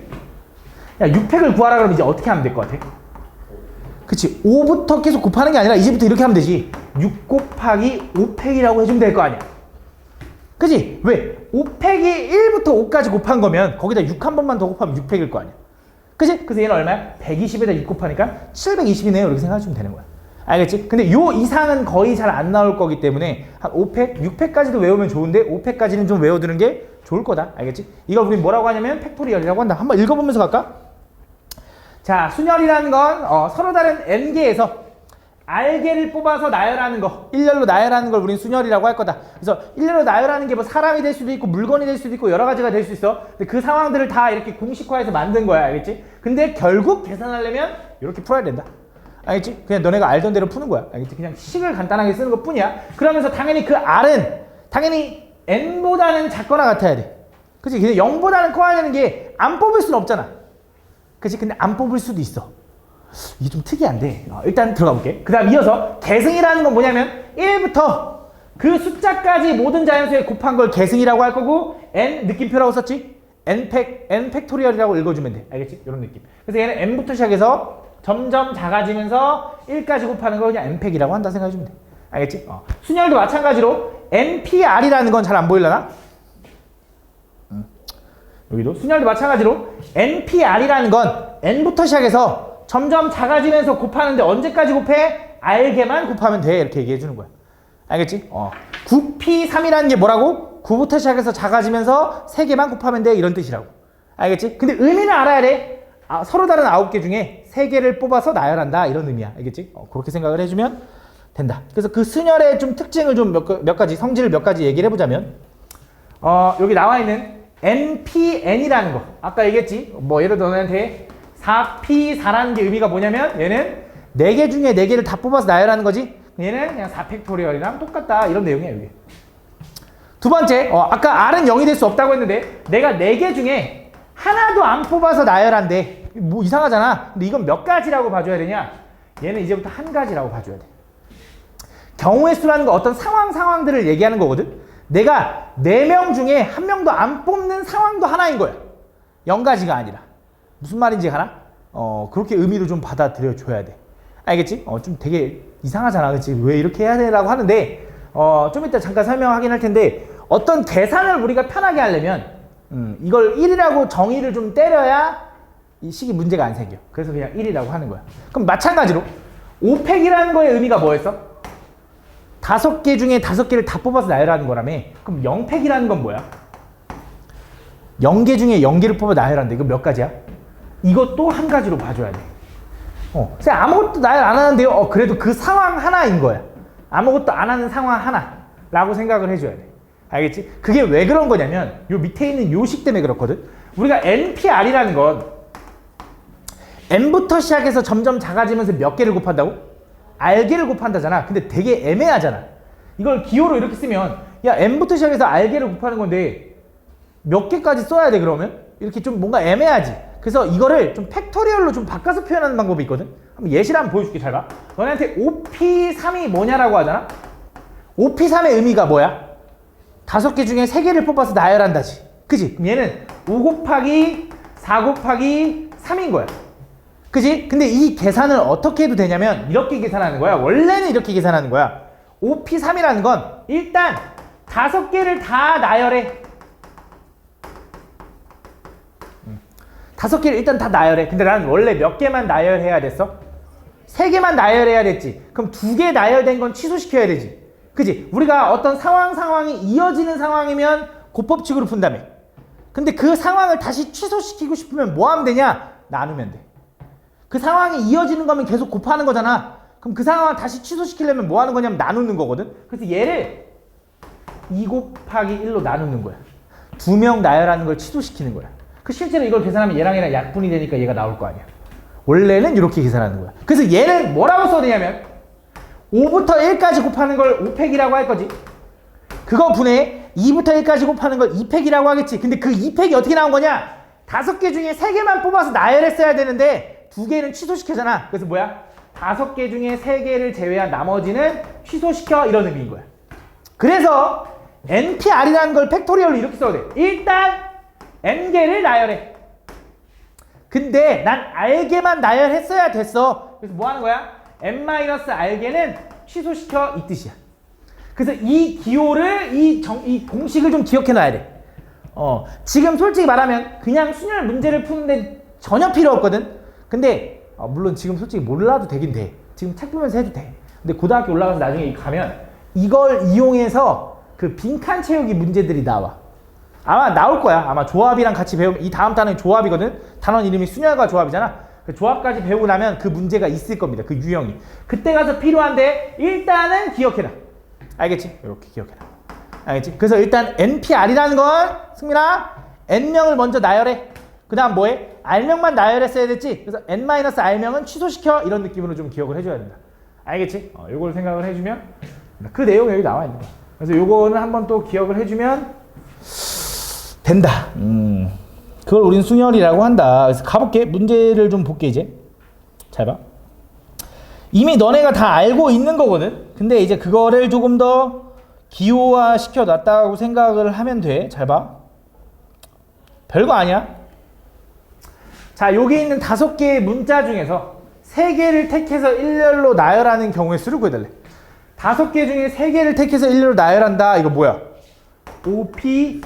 야, 6팩을 구하라 그러면 이제 어떻게 하면 될 것 같아? 그치, 5부터 계속 곱하는 게 아니라 이제부터 이렇게 하면 되지. 6 곱하기 5팩이라고 해주면 될 거 아니야. 그치? 왜? 5팩이 1부터 5까지 곱한 거면 거기다 6 한 번만 더 곱하면 6팩일 거 아니야. 그치? 그래서 얘는 얼마야? 120에다 6 곱하니까 720이네요. 이렇게 생각하시면 되는 거야. 알겠지? 근데 요 이상은 거의 잘 안 나올 거기 때문에 한 5팩, 6팩까지도 외우면 좋은데 5팩까지는 좀 외워두는 게 좋을 거다. 알겠지? 이걸 우리 뭐라고 하냐면 팩토리얼이라고 한다. 한번 읽어보면서 갈까? 자, 순열이라는 건 서로 다른 n개에서 r개를 뽑아서 나열하는 거, 일렬로 나열하는 걸 우린 순열이라고 할 거다. 그래서 일렬로 나열하는 게 뭐 사람이 될 수도 있고 물건이 될 수도 있고 여러 가지가 될 수 있어. 근데 그 상황들을 다 이렇게 공식화해서 만든 거야. 알겠지? 근데 결국 계산하려면 이렇게 풀어야 된다. 알겠지? 그냥 너네가 알던 대로 푸는 거야. 알겠지? 그냥 식을 간단하게 쓰는 것 뿐이야. 그러면서 당연히 그 r은 당연히 n보다는 작거나 같아야 돼. 그치? 근데 0보다는 커야 되는 게 안 뽑을 수는 없잖아. 그치? 근데 안 뽑을 수도 있어. 이게 좀 특이한데 일단 들어가 볼게. 그 다음 이어서 계승이라는 건 뭐냐면 1부터 그 숫자까지 모든 자연수에 곱한 걸 계승이라고 할 거고, n 느낌표라고 썼지? n 팩토리얼이라고 읽어주면 돼. 알겠지? 이런 느낌. 그래서 얘는 n부터 시작해서 점점 작아지면서 1까지 곱하는 걸 그냥 n팩이라고 한다 생각해주면 돼. 알겠지? 순열도 마찬가지로 npr이라는 건 잘 안 보이려나? 여기도 순열도 마찬가지로 npr이라는 건 n부터 시작해서 점점 작아지면서 곱하는데 언제까지 곱해? r개만 곱하면 돼. 이렇게 얘기해 주는 거야. 알겠지? 9p3이라는 게 뭐라고? 9부터 시작해서 작아지면서 3개만 곱하면 돼. 이런 뜻이라고. 알겠지? 근데 의미는 알아야 돼. 서로 다른 9개 중에 3개를 뽑아서 나열한다. 이런 의미야. 알겠지? 그렇게 생각을 해주면 된다. 그래서 그 순열의 좀 특징을 좀 몇 가지, 성질을 몇 가지 얘기를 해보자면, 여기 나와 있는 npn이라는 거. 아까 얘기했지? 뭐 예를 들어 너한테 4p4라는 게 의미가 뭐냐면 얘는 4개 중에 4개를 다 뽑아서 나열하는 거지. 얘는 그냥 4팩토리얼이랑 똑같다. 이런 내용이야, 이게. 두 번째, 아까 r은 0이 될 수 없다고 했는데 내가 4개 중에 하나도 안 뽑아서 나열한대. 뭐 이상하잖아. 근데 이건 몇 가지라고 봐줘야 되냐? 얘는 이제부터 한 가지라고 봐줘야 돼. 경우의 수라는 건 어떤 상황들을 얘기하는 거거든. 내가 4명 중에 1명도 안 뽑는 상황도 하나인 거야. 0가지가 아니라. 무슨 말인지 알아? 그렇게 의미로 좀 받아들여 줘야 돼. 알겠지? 좀 되게 이상하잖아. 그치? 왜 이렇게 해야 되라고 하는데, 좀 이따 잠깐 설명하긴 할 텐데, 어떤 계산을 우리가 편하게 하려면, 이걸 1이라고 정의를 좀 때려야 이 식이 문제가 안 생겨. 그래서 그냥 1이라고 하는 거야. 그럼 마찬가지로, 5팩이라는 거의 의미가 뭐였어? 5개 중에 5개를 다 뽑아서 나열하는 거라며. 그럼 0팩이라는 건 뭐야? 0개 중에 0개를 뽑아 나열한다. 이거 몇 가지야? 이것도 한 가지로 봐줘야 돼. 그냥 아무것도 나열 안 하는데요. 그래도 그 상황 하나인 거야. 아무것도 안 하는 상황 하나라고 생각을 해줘야 돼. 알겠지? 그게 왜 그런 거냐면 요 밑에 있는 요식 때문에 그렇거든. 우리가 npr이라는 건 n부터 시작해서 점점 작아지면서 몇 개를 곱한다고? r개를 곱한다잖아. 근데 되게 애매하잖아. 이걸 기호로 이렇게 쓰면 야 n부터 시작해서 r개를 곱하는 건데 몇 개까지 써야 돼 그러면? 이렇게 좀 뭔가 애매하지. 그래서 이거를 좀 팩토리얼로 좀 바꿔서 표현하는 방법이 있거든. 한번 예시를 한번 보여줄게. 잘 봐. 너네한테 5p3이 뭐냐라고 하잖아. 5p3의 의미가 뭐야? 5개 중에 3개를 뽑아서 나열한다지. 그지? 그럼 얘는 5 곱하기 4 곱하기 3인 거야. 그지? 근데 이 계산을 어떻게 해도 되냐면 이렇게 계산하는 거야. 원래는 이렇게 계산하는 거야. 5p3이라는 건 일단 5개를 다 나열해. 5개를 일단 다 나열해. 근데 난 원래 몇 개만 나열해야 됐어? 3개만 나열해야 됐지. 그럼 2개 나열된 건 취소시켜야 되지. 그지? 우리가 어떤 상황이 이어지는 상황이면 곱법칙으로 푼다며. 근데 그 상황을 다시 취소시키고 싶으면 뭐 하면 되냐? 나누면 돼. 그 상황이 이어지는 거면 계속 곱하는 거잖아. 그럼 그 상황을 다시 취소시키려면 뭐 하는 거냐면 나누는 거거든. 그래서 얘를 2 곱하기 1로 나누는 거야. 2명 나열하는 걸 취소시키는 거야. 그 실제로 이걸 계산하면 얘랑 약분이 되니까 얘가 나올 거 아니야. 원래는 이렇게 계산하는 거야. 그래서 얘를 뭐라고 써야 되냐면 5부터 1까지 곱하는 걸 5팩이라고 할 거지. 그거 분해 2부터 1까지 곱하는 걸 2팩이라고 하겠지. 근데 그 2팩이 어떻게 나온 거냐? 5개 중에 3개만 뽑아서 나열했어야 되는데 2개는 취소시켜잖아. 그래서 뭐야? 5개 중에 3개를 제외한 나머지는 취소시켜, 이런 의미인 거야. 그래서 NPR이라는 걸 팩토리얼로 이렇게 써야 돼. 일단 N개를 나열해. 근데 난 R개만 나열했어야 됐어. 그래서 뭐 하는 거야? N-R개는 취소시켜, 이 뜻이야. 그래서 이 기호를, 이 공식을 좀 기억해 놔야 돼. 지금 솔직히 말하면 그냥 순열 문제를 푸는데 전혀 필요 없거든. 근데 물론 지금 솔직히 몰라도 되긴 돼. 지금 책 보면서 해도 돼. 근데 고등학교 올라가서 나중에 가면 이걸 이용해서 그 빈칸 채우기 문제들이 나와. 아마 나올 거야. 아마 조합이랑 같이 배우면, 이 다음 단어는 조합이거든. 단원 이름이 순열과 조합이잖아. 그 조합까지 배우고 나면 그 문제가 있을 겁니다. 그 유형이. 그때 가서 필요한데 일단은 기억해라. 알겠지? 이렇게 기억해라. 알겠지? 그래서 일단 NPR이라는 건 승민아, N명을 먼저 나열해. 그 다음 뭐해? R명만 나열했어야 됐지? 그래서 N-R명은 취소시켜, 이런 느낌으로 좀 기억을 해줘야 된다. 알겠지? 요걸 생각을 해주면 그 내용이 여기 나와 있는 거야. 그래서 요거는 한번 또 기억을 해주면 된다. 그걸 우린 순열이라고 한다. 그래서 가볼게. 문제를 좀 볼게. 이제 잘 봐. 이미 너네가 다 알고 있는 거거든. 근데 이제 그거를 조금 더 기호화 시켜놨다고 생각을 하면 돼. 잘 봐. 별거 아니야. 자, 여기 있는 5개의 문자 중에서 3개를 택해서 일렬로 나열하는 경우의 수를 구해달래. 5개 중에 3개를 택해서 일렬로 나열한다. 이거 뭐야? 5p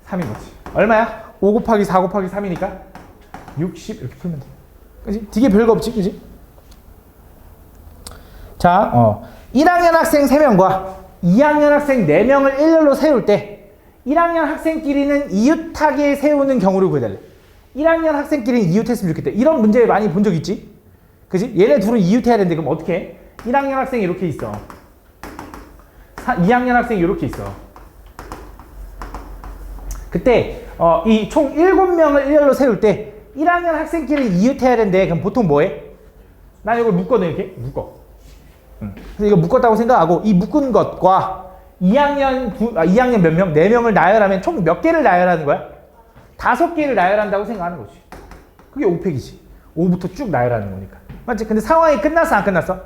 3인 거지. 얼마야? 5 곱하기 4 곱하기 3이니까 60 이렇게 풀면 돼. 그치? 되게 별거 없지? 그치? 자, 1학년 학생 3명과 2학년 학생 4명을 일렬로 세울 때 1학년 학생끼리는 이웃하게 세우는 경우를 구해달래. 1학년 학생끼리는 이웃했으면 좋겠다. 이런 문제 많이 본 적 있지? 그치? 얘네 둘은 이웃해야 되는데 그럼 어떻게 해? 1학년 학생이 이렇게 있어. 2학년 학생이 이렇게 있어. 그때 이 총 7명을 일렬로 세울 때 1학년 학생끼리는 이웃해야 되는데 그럼 보통 뭐해? 난 이걸 묶거든. 이렇게 묶어. 그래서 이거 묶었다고 생각하고 이 묶은 것과 2학년 몇 명? 4명을 나열하면 총 몇 개를 나열하는 거야? 5개를 나열한다고 생각하는 거지. 그게 5팩이지. 5부터 쭉 나열하는 거니까. 맞지? 근데 상황이 끝났어? 안 끝났어?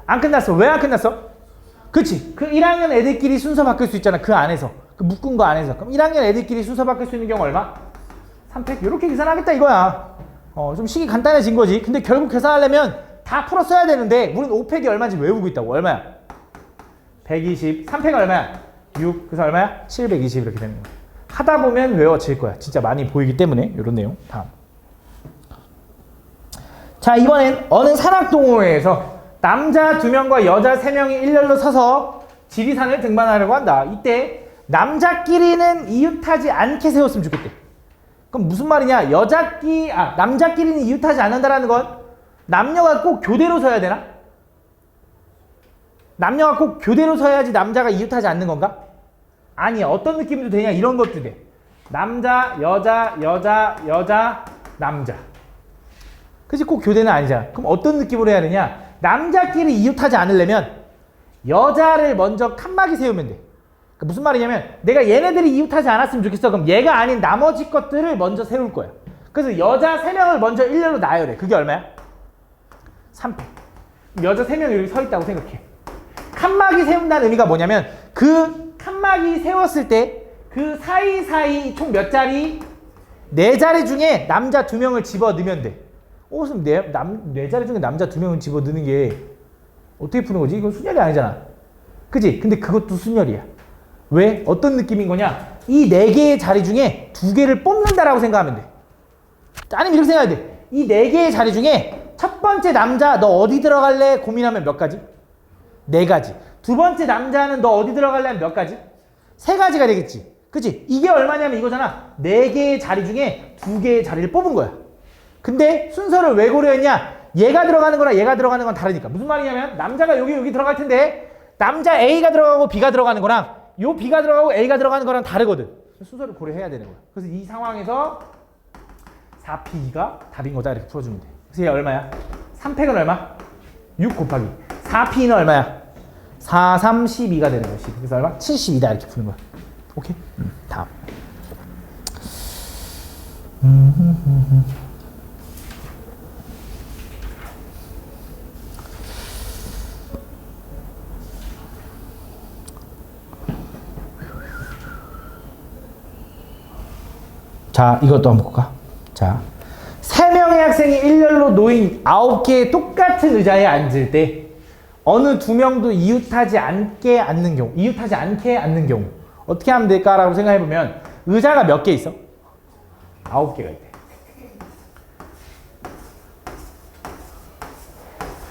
안 끝났어. 왜 안 끝났어? 그치? 그 1학년 애들끼리 순서 바뀔 수 있잖아. 그 안에서. 그 묶은 거 안에서. 그럼 1학년 애들끼리 순서 바뀔 수 있는 경우 얼마? 3팩. 이렇게 계산하겠다 이거야. 좀 식이 간단해진 거지. 근데 결국 계산하려면 다 풀어 써야 되는데 우린 5팩이 얼마인지 외우고 있다고. 얼마야? 120. 3팩 얼마야? 6. 그래서 얼마야? 720 이렇게 되는 거야. 하다 보면 외워질 거야. 진짜 많이 보이기 때문에. 이런 내용. 다음. 자, 이번엔 어느 산악동호회에서 남자 2명과 여자 3명이 일렬로 서서 지리산을 등반하려고 한다. 이때 남자끼리는 이웃하지 않게 세웠으면 좋겠대. 그럼 무슨 말이냐? 남자끼리는 이웃하지 않는다라는 건 남녀가 꼭 교대로 서야 되나? 남녀가 꼭 교대로 서야지 남자가 이웃하지 않는 건가? 아니야. 어떤 느낌도 되냐? 이런 것도 돼. 남자, 여자, 여자, 여자, 남자. 그치? 꼭 교대는 아니잖아. 그럼 어떤 느낌으로 해야 되냐? 남자끼리 이웃하지 않으려면 여자를 먼저 칸막이 세우면 돼. 그러니까 무슨 말이냐면 내가 얘네들이 이웃하지 않았으면 좋겠어. 그럼 얘가 아닌 나머지 것들을 먼저 세울 거야. 그래서 여자 3명을 먼저 일렬로 나열해. 그게 얼마야? 3팩. 여자 3명이 이렇게 서 있다고 생각해. 칸막이 세운다는 의미가 뭐냐면 그 칸막이 세웠을 때 그 사이사이 총 몇 자리? 4자리 중에 남자 2명을 집어넣으면 돼. 그럼 4자리 중에 남자 2명을 집어넣는 게 어떻게 푸는 거지? 이건 순열이 아니잖아. 그치? 근데 그것도 순열이야. 왜? 어떤 느낌인 거냐? 이 4개의 자리 중에 2개를 뽑는다라고 생각하면 돼. 아니면 이렇게 생각해야 돼. 이 4개의 자리 중에 첫 번째 남자 너 어디 들어갈래? 고민하면 몇 가지? 4가지. 두 번째 남자는 너 어디 들어갈래? 하면 몇 가지? 3가지가 되겠지. 그치? 이게 얼마냐면 이거잖아. 4개의 자리 중에 2개의 자리를 뽑은 거야. 근데 순서를 왜 고려했냐? 얘가 들어가는 거랑 얘가 들어가는 건 다르니까. 무슨 말이냐면 남자가 여기 들어갈 텐데 남자 A가 들어가고 B가 들어가는 거랑 요 B가 들어가고 A가 들어가는 거랑 다르거든. 순서를 고려해야 되는 거야. 그래서 이 상황에서 4P가 답인 거다 이렇게 풀어주면 돼. 그래서 얘 얼마야? 3팩은 얼마? 6 곱하기 4P는 얼마야? 4, 3, 12가 되는 거야. 그래서 얼마? 72다 이렇게 푸는 거야. 오케이? 다음. 자, 이것도 한번 볼까? 자, 3명의 학생이 일렬로 놓인 9개의 똑같은 의자에 앉을 때 어느 2명도 이웃하지 않게 앉는 경우 어떻게 하면 될까라고 생각해보면 의자가 몇 개 있어? 9개가 있대.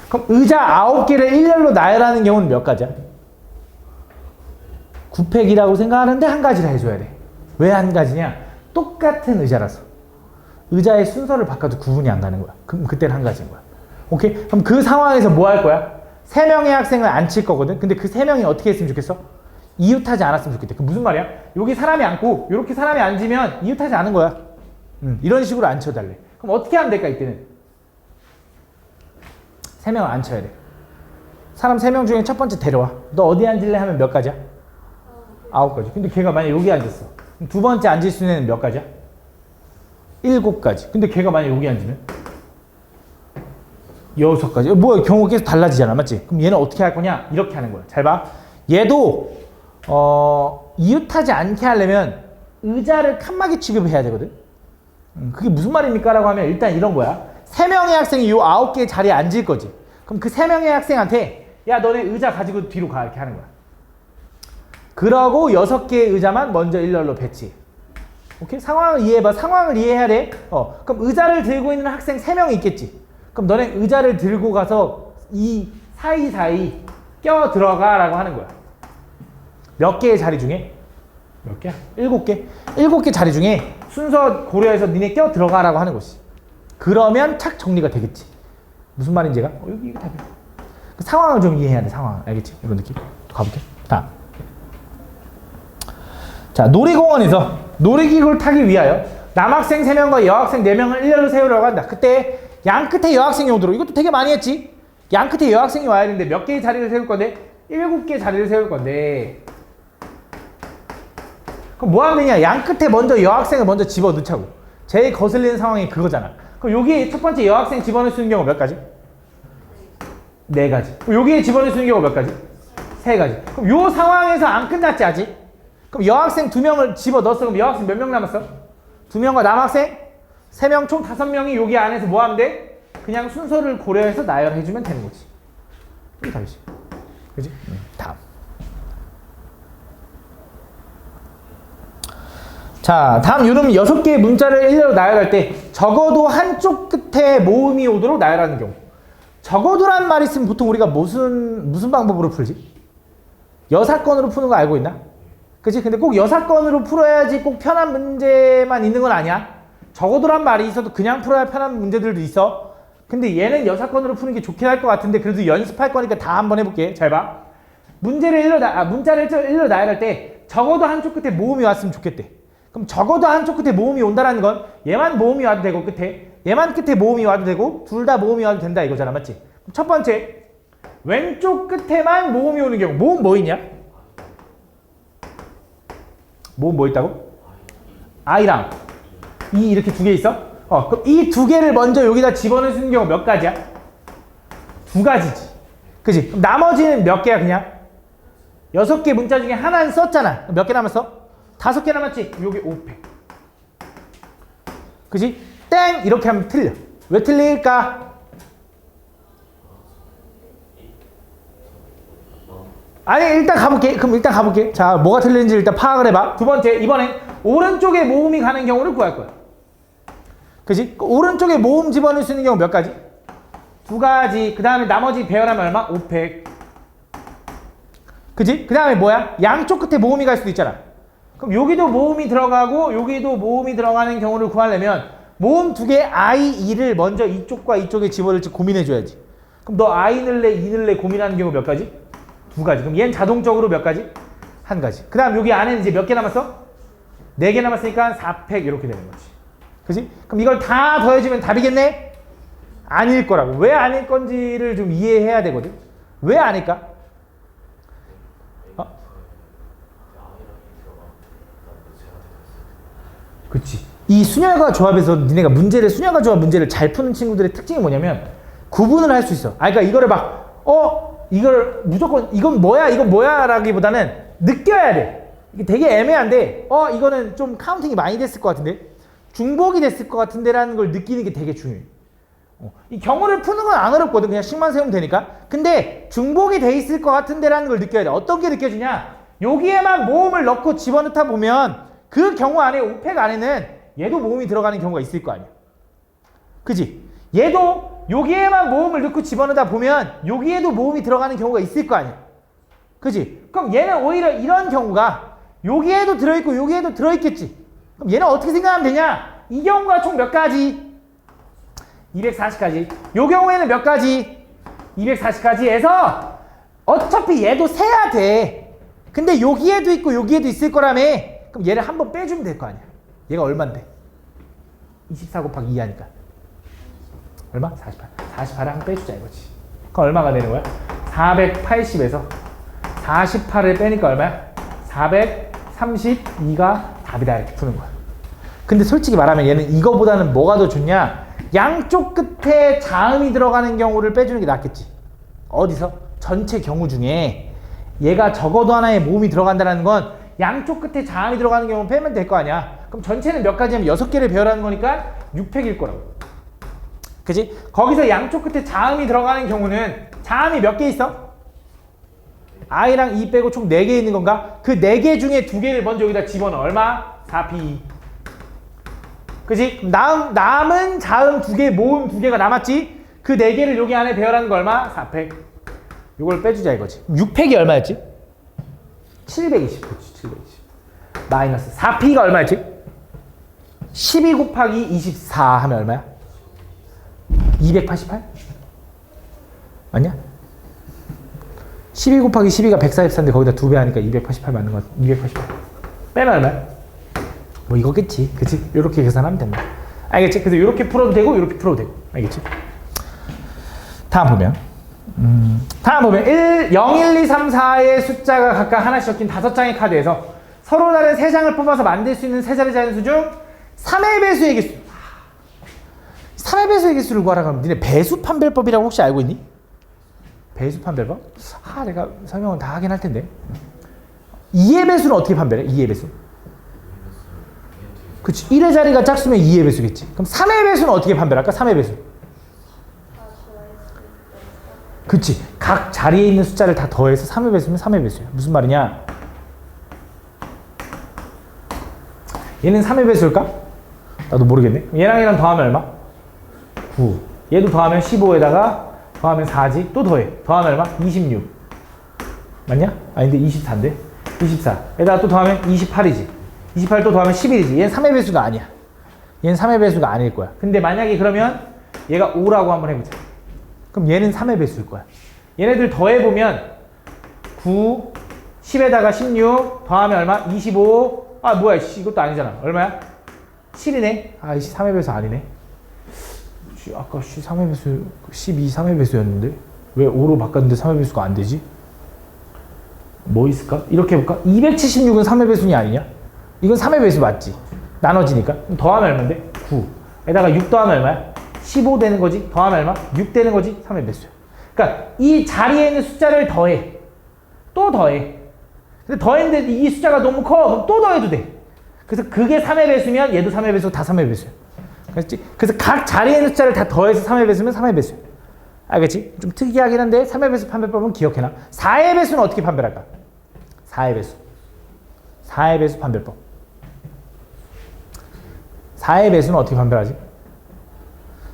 그럼 의자 9개를 일렬로 나열하는 경우는 몇 가지야? 9팩이라고 생각하는데 한 가지를 해줘야 돼. 왜 한 가지냐? 똑같은 의자라서. 의자의 순서를 바꿔도 구분이 안 가는 거야. 그럼 그때는 한 가지인 거야. 오케이? 그럼 그 상황에서 뭐 할 거야? 3명의 학생을 앉힐 거거든. 근데 그 3명이 어떻게 했으면 좋겠어? 이웃하지 않았으면 좋겠대. 그 무슨 말이야? 여기 사람이 앉고 이렇게 사람이 앉으면 이웃하지 않은 거야. 이런 식으로 앉혀달래. 그럼 어떻게 하면 될까 이때는? 3명을 앉혀야 돼. 사람 3명 중에 첫 번째 데려와. 너 어디 앉을래 하면 몇 가지야? 9가지. 근데 걔가 만약 여기 앉았어. 그럼 두 번째 앉을 수 있는 애는 몇 가지야? 7가지. 근데 걔가 만약 여기 앉으면 6가지. 뭐야, 경우가 계속 달라지잖아. 맞지? 그럼 얘는 어떻게 할 거냐? 이렇게 하는 거야. 잘 봐. 얘도 이웃하지 않게 하려면 의자를 칸막이 취급해야 되거든. 그게 무슨 말입니까? 라고 하면 일단 이런 거야. 3명의 학생이 요 9개의 자리에 앉을 거지. 그럼 그 3명의 학생한테 야, 너네 의자 가지고 뒤로 가. 이렇게 하는 거야. 그러고 6개의 의자만 먼저 일렬로 배치. 오케이? 상황을 이해해봐. 상황을 이해해야 돼. 그럼 의자를 들고 있는 학생 3명이 있겠지. 그럼 너네 의자를 들고 가서 이 사이사이 껴 들어가 라고 하는 거야. 몇 개의 자리 중에? 몇 개야? 7개? 7개 자리 중에 순서 고려해서 니네 껴 들어가 라고 하는 것이. 그러면 착 정리가 되겠지. 무슨 말인지 가? 여기 이거 답이야. 그 상황을 좀 이해해야 돼. 상황. 알겠지? 이런 느낌. 또 가볼게. 다음. 자, 놀이공원에서 놀이기구를 타기 위하여 남학생 3명과 여학생 4명을 일렬로 세우려고 한다. 그때 양 끝에 여학생이 오도록. 이것도 되게 많이 했지. 양 끝에 여학생이 와야 되는데 몇 개의 자리를 세울 건데? 7개의 자리를 세울 건데 그럼 뭐 하면 되냐? 양 끝에 먼저 여학생을 먼저 집어넣자고. 제일 거슬리는 상황이 그거잖아. 그럼 여기에 첫 번째 여학생 집어넣을 수 있는 경우 몇 가지? 4가지. 그럼 여기에 집어넣을 수 있는 경우 몇 가지? 3가지. 그럼 요 상황에서 안 끝났지 아직? 그럼 여학생 2명을 집어넣었어. 그럼 여학생 몇 명 남았어? 2명과 남학생 3명 총 5명이 여기 안에서 뭐 하면 돼? 그냥 순서를 고려해서 나열해주면 되는 거지. 이게 답이지. 그지? 다음. 자, 다음 요즘 6개의 문자를 일렬로 나열할 때 적어도 한쪽 끝에 모음이 오도록 나열하는 경우. 적어도란 말이 있으면 보통 우리가 무슨 방법으로 풀지? 여사건으로 푸는 거 알고 있나? 그치? 근데 꼭 여사건으로 풀어야지 꼭 편한 문제만 있는 건 아니야. 적어도란 말이 있어도 그냥 풀어야 편한 문제들도 있어. 근데 얘는 여사건으로 푸는 게 좋긴 할 것 같은데 그래도 연습할 거니까 다 한번 해볼게. 잘 봐. 문자를 일렬로 나열할 때 적어도 한쪽 끝에 모음이 왔으면 좋겠대. 그럼 적어도 한쪽 끝에 모음이 온다는 건 얘만 모음이 와도 되고 얘만 끝에 모음이 와도 되고 둘 다 모음이 와도 된다 이거잖아. 맞지? 첫 번째, 왼쪽 끝에만 모음이 오는 경우. 모음 뭐 있냐? 모음 뭐 있다고? I랑 E 이렇게 2개 있어? 그럼 이 2개를 먼저 여기다 집어넣을 수 있는 경우 몇 가지야? 2가지지. 그치? 그럼 나머지는 몇 개야 그냥? 6개 문자 중에 하나는 썼잖아. 몇 개 남았어? 5개 남았지? 여기 5팩. 그치? 땡! 이렇게 하면 틀려. 왜 틀릴까? 아니 일단 가볼게. 그럼 일단 가볼게. 자, 뭐가 틀리는지 일단 파악을 해봐. 두 번째, 이번엔 오른쪽에 모음이 가는 경우를 구할 거야. 그치? 오른쪽에 모음 집어넣을 수 있는 경우 몇 가지? 2가지. 그 다음에 나머지 배열하면 얼마? 5팩. 그치? 그 다음에 뭐야? 양쪽 끝에 모음이 갈 수도 있잖아. 그럼 여기도 모음이 들어가고 여기도 모음이 들어가는 경우를 구하려면 모음 두 개 I, E를 먼저 이쪽과 이쪽에 집어넣을지 고민해줘야지. 그럼 너 I 넣을래, E 넣을래 고민하는 경우 몇 가지? 두 가지. 그럼 얘는 자동적으로 몇 가지? 한 가지. 그 다음 여기 안에는 이제 몇 개 남았어? 4개 남았으니까 4팩 이렇게 되는 거지. 그지? 그럼 이걸 다 더해주면 답이겠네? 아닐 거라고. 왜 아닐 건지를 좀 이해해야 되거든. 왜 아닐까? 그치. 이 순열과 조합에서 니네가 문제를, 순열과 조합 문제를 잘 푸는 친구들의 특징이 뭐냐면 구분을 할 수 있어. 아, 그러니까 이거를 막, 이걸 무조건, 이건 뭐야 라기보다는 느껴야 돼. 이게 되게 애매한데, 이거는 좀 카운팅이 많이 됐을 것 같은데, 중복이 됐을 것 같은데라는 걸 느끼는 게 되게 중요해. 이 경우를 푸는 건 안 어렵거든. 그냥 식만 세우면 되니까. 근데 중복이 돼 있을 것 같은데라는 걸 느껴야 돼. 어떤 게 느껴지냐? 여기에만 모음을 넣고 집어넣다 보면 그 경우 안에, 오펙 안에는 얘도 모음이 들어가는 경우가 있을 거 아니야. 그지? 얘도 여기에만 모음을 넣고 집어넣다 보면 여기에도 모음이 들어가는 경우가 있을 거 아니야. 그지? 그럼 얘는 오히려 이런 경우가 여기에도 들어있고 여기에도 들어있겠지. 그럼 얘는 어떻게 생각하면 되냐? 이 경우가 총 몇 가지? 240까지. 요 경우에는 몇 가지? 240까지 해서 어차피 얘도 세야 돼. 근데 여기에도 있고 여기에도 있을 거라며. 그럼 얘를 한번 빼주면 될 거 아니야. 얘가 얼만데? 24 곱하기 2 하니까 얼마? 48. 48을 한번 빼주자 이거지. 그럼 얼마가 되는 거야? 480에서 48을 빼니까 얼마야? 432가 답이다 이렇게 푸는 거야. 근데 솔직히 말하면 얘는 이거보다는 뭐가 더 좋냐? 양쪽 끝에 자음이 들어가는 경우를 빼주는 게 낫겠지. 어디서? 전체 경우 중에 얘가 적어도 하나의 모음이 들어간다는 건 양쪽 끝에 자음이 들어가는 경우 빼면 될 거 아니야. 그럼 전체는 몇 가지냐면 6개를 배열하는 거니까 6팩일 거라고. 그지? 거기서 양쪽 끝에 자음이 들어가는 경우는 자음이 몇 개 있어? I랑 E 빼고 총 4개 있는 건가? 그 4개 중에 2개를 먼저 여기다 집어넣어. 얼마? 4P. 그지? 남은 자음 2개, 모음 2개가 남았지? 그 4개를 여기 안에 배열하는 거 얼마? 4팩. 이걸 빼주자 이거지. 6팩이 얼마였지? 720. 그렇지, 720. 마이너스 4P가 얼마였지? 12 곱하기 24 하면 얼마야? 288? 맞냐? 12 곱하기 12가 144인데 거기다 2배 하니까 288 맞는 거 같아. 288. 빼면 얼마야? 뭐 이거겠지. 그치? 이렇게 계산하면 된다. 알겠지? 그래서 이렇게 풀어도 되고 이렇게 풀어도 되고. 알겠지? 다음 보면 0, 1, 2, 3, 4의 숫자가 각각 하나씩 적힌 5장의 카드에서 서로 다른 3장을 뽑아서 만들 수 있는 세 자리 자연수 중 3의 배수의 개수. 3의 배수의 개수를 구하라 그러면 니네 배수 판별법이라고 혹시 알고 있니? 배수 판별법? 내가 설명을 다 하긴 할 텐데. 2의 배수는 어떻게 판별해? 2의 배수. 그치. 1의 자리가 작으면 2의 배수겠지. 그럼 3의 배수는 어떻게 판별할까? 3의 배수. 그치. 각 자리에 있는 숫자를 다 더해서 3의 배수면 3의 배수야. 무슨 말이냐? 얘는 3의 배수일까? 나도 모르겠네. 얘랑 얘랑 더하면 얼마? 9. 얘도 더하면 15에다가 더하면 4지. 또 더해. 더하면 얼마? 26. 맞냐? 아닌데 24인데? 24. 에다가 또 더하면 28이지. 28 또 더하면 11이지. 얘는 3의 배수가 아니야. 얘는 3의 배수가 아닐 거야. 근데 만약에 그러면 얘가 5라고 한번 해보자. 그럼 얘는 3의 배수일 거야. 얘네들 더해보면 9, 10에다가 16 더하면 얼마? 25. 뭐야 이것도 아니잖아. 얼마야? 7이네. 3의 배수 아니네. 아까 3의 배수 12 3의 배수였는데 왜 5로 바꿨는데 3의 배수가 안 되지? 뭐 있을까? 이렇게 해볼까? 276은 3의 배수니 아니냐? 이건 3의 배수 맞지? 나눠지니까. 그럼 더하면 얼마인데? 9. 에다가 6 더하면 얼마야? 15 되는 거지? 더하면 얼마? 6 되는 거지? 3의 배수야. 그러니까 이 자리에 있는 숫자를 더해. 또 더해. 근데 더했는데 이 숫자가 너무 커. 그럼 또 더해도 돼. 그래서 그게 3의 배수면 얘도 3의 배수, 다 3의 배수야. 알겠지? 그래서 각 자리에 있는 숫자를 다 더해서 3의 배수면 3의 배수야. 알겠지? 좀 특이하긴 한데 3의 배수 판별법은 기억해놔. 4의 배수는 어떻게 판별할까? 4의 배수. 4의 배수 판별법. 4의 배수는 어떻게 판별하지?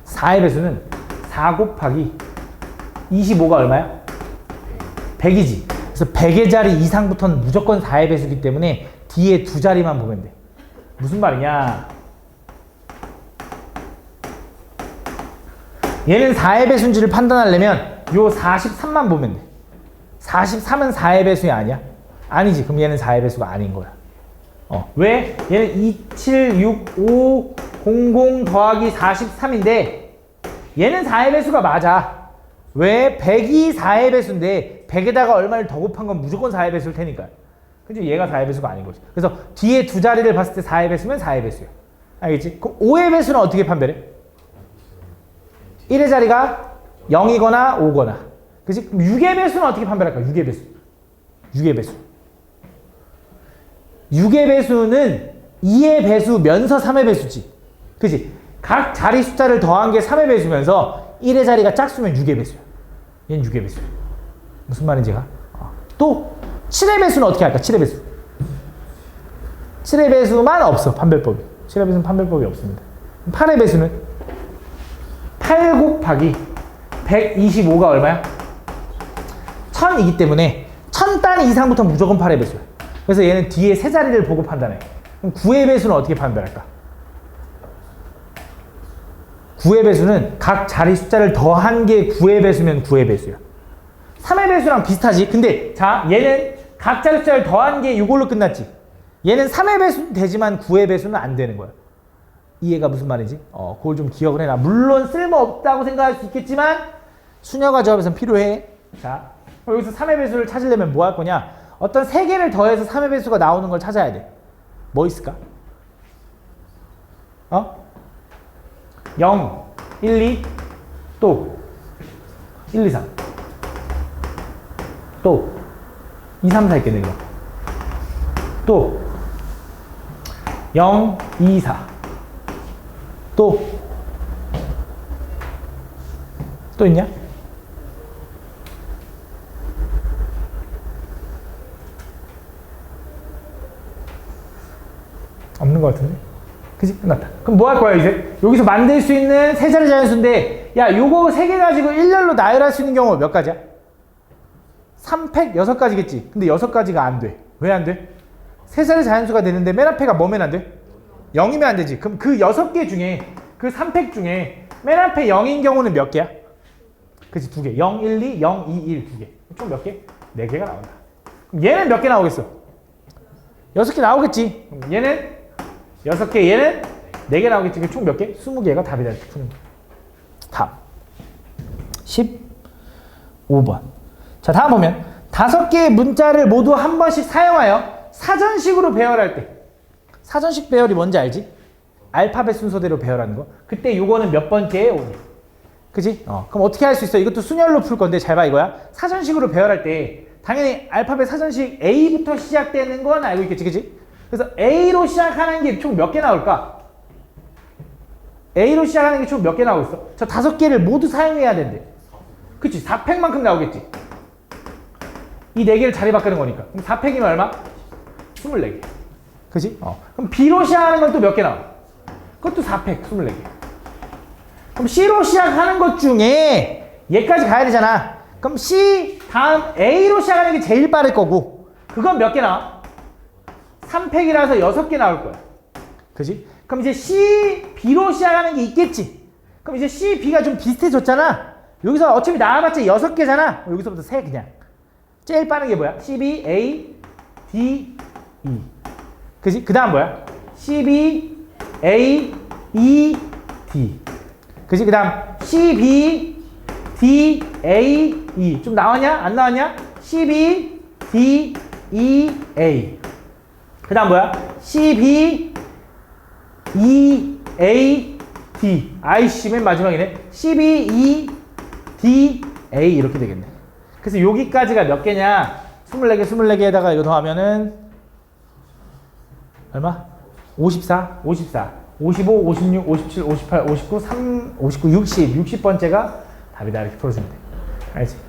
4의 배수는 4 곱하기 25가 얼마야? 100이지. 그래서 100의 자리 이상부터는 무조건 4의 배수이기 때문에 뒤에 두 자리만 보면 돼. 무슨 말이냐? 얘는 4의 배수인지를 판단하려면 요 43만 보면 돼. 43은 4의 배수이 아니야? 아니지. 그럼 얘는 4의 배수가 아닌 거야. 왜? 얘는 276500 더하기 43인데 얘는 4의 배수가 맞아. 왜? 100이 4의 배수인데 100에다가 얼마를 더 곱한 건 무조건 4의 배수일 테니까. 그죠? 얘가 4의 배수가 아닌 거지. 그래서 뒤에 두 자리를 봤을 때 4의 배수면 4의 배수야. 알겠지? 그럼 5의 배수는 어떻게 판별해? 1의 자리가 0이거나 5거나. 그치? 그럼 6의 배수는 어떻게 판별할까? 6의 배수. 6의 배수. 6의 배수는 2의 배수면서 3의 배수지. 그치? 각 자리 숫자를 더한 게 3의 배수면서 1의 자리가 짝수면 6의 배수야. 얘는 6의 배수야. 무슨 말인지가? 또 7의 배수는 어떻게 할까? 7의 배수. 7의 배수만 없어. 판별법이. 7의 배수는 판별법이 없습니다. 8의 배수는 8 곱하기 125가 얼마야? 1000이기 때문에 1000단위 이상부터 무조건 8의 배수야. 그래서 얘는 뒤에 세 자리를 보고 판단해. 그럼 9의 배수는 어떻게 판별할까? 9의 배수는 각 자리 숫자를 더한 게 9의 배수면 9의 배수야. 3의 배수랑 비슷하지. 근데 자, 얘는 각 자리 숫자를 더한 게 이걸로 끝났지. 얘는 3의 배수는 되지만 9의 배수는 안 되는 거야. 이해가 무슨 말인지? 그걸 좀 기억을 해놔. 물론 쓸모없다고 생각할 수 있겠지만 수녀가 조합에서는 필요해. 자, 여기서 3의 배수를 찾으려면 뭐 할 거냐? 어떤 세 개를 더해서 3의 배수가 나오는 걸 찾아야 돼. 뭐 있을까? 0, 1, 2, 또 1, 2, 3. 또 2, 3, 4 있겠네, 이거. 또 0, 2, 4. 또 있냐? 없는 것 같은데? 그치? 끝났다. 그럼 뭐 할 거야, 이제? 여기서 만들 수 있는 세 자리 자연수인데, 야, 요거 세 개 가지고 일렬로 나열할 수 있는 경우가 몇 가지야? 3팩 6가지겠지. 근데 6가지가 안 돼. 왜 안 돼? 세 자리 자연수가 되는데 맨 앞에가 뭐면 안 돼? 0이면 안 되지. 그럼 그 6개 중에, 그 3팩 중에 맨 앞에 0인 경우는 몇 개야? 그치, 2개. 0, 1, 2, 0, 2, 1, 2개. 총 몇 개? 4개가 나온다. 그럼 얘는 몇 개 나오겠어? 6개 나오겠지. 그럼 얘는 6개, 얘는 4개 나오겠지. 총 몇 개? 20개가 답이다. 이렇게 푸는 거. 다음. 15번. 자, 다음 보면 5개의 문자를 모두 한 번씩 사용하여 사전식으로 배열할 때. 사전식 배열이 뭔지 알지? 알파벳 순서대로 배열하는 거. 그때 요거는 몇 번째에 오니? 그지? 그럼 어떻게 할 수 있어? 이것도 순열로 풀 건데 잘 봐 이거야. 사전식으로 배열할 때 당연히 알파벳 사전식 A부터 시작되는 건 알고 있겠지, 그지? 그래서 A로 시작하는 게 총 몇 개 나올까? A로 시작하는 게 총 몇 개 나오겠어? 저 5개를 모두 사용해야 된대. 그치? 4팩만큼 나오겠지? 이 4개를 자리 바꾸는 거니까. 그럼 4팩이면 얼마? 24개. 그치? 그럼 B로 시작하는 건 또 몇 개 나와? 그것도 4팩, 24개. 그럼 C로 시작하는 것 중에 얘까지 가야 되잖아. 그럼 C 다음 A로 시작하는 게 제일 빠를 거고 그건 몇 개 나와? 3팩이라서 6개 나올 거야. 그지? 그럼 이제 C, B로 시작하는 게 있겠지. 그럼 이제 C, B가 좀 비슷해졌잖아. 여기서 어차피 나와봤자 6개잖아. 여기서부터 세 그냥. 제일 빠른 게 뭐야? C, B, A, D, E. 그지? 그 다음 뭐야? C, B, A, E, D. 그지? 그 다음 C, B, D, A, E. 좀 나왔냐? 안 나왔냐? C, B, D, E, A. 그 다음 뭐야? C, B, E, A, D. 아이씨, 맨 마지막이네. C, B, E, D, A. 이렇게 되겠네. 그래서 여기까지가 몇 개냐? 24개, 24개에다가 이거 더하면은 얼마? 54, 54, 55, 56, 57, 58, 59, 60, 60번째가 답이다. 이렇게 풀어주면 돼. 알지?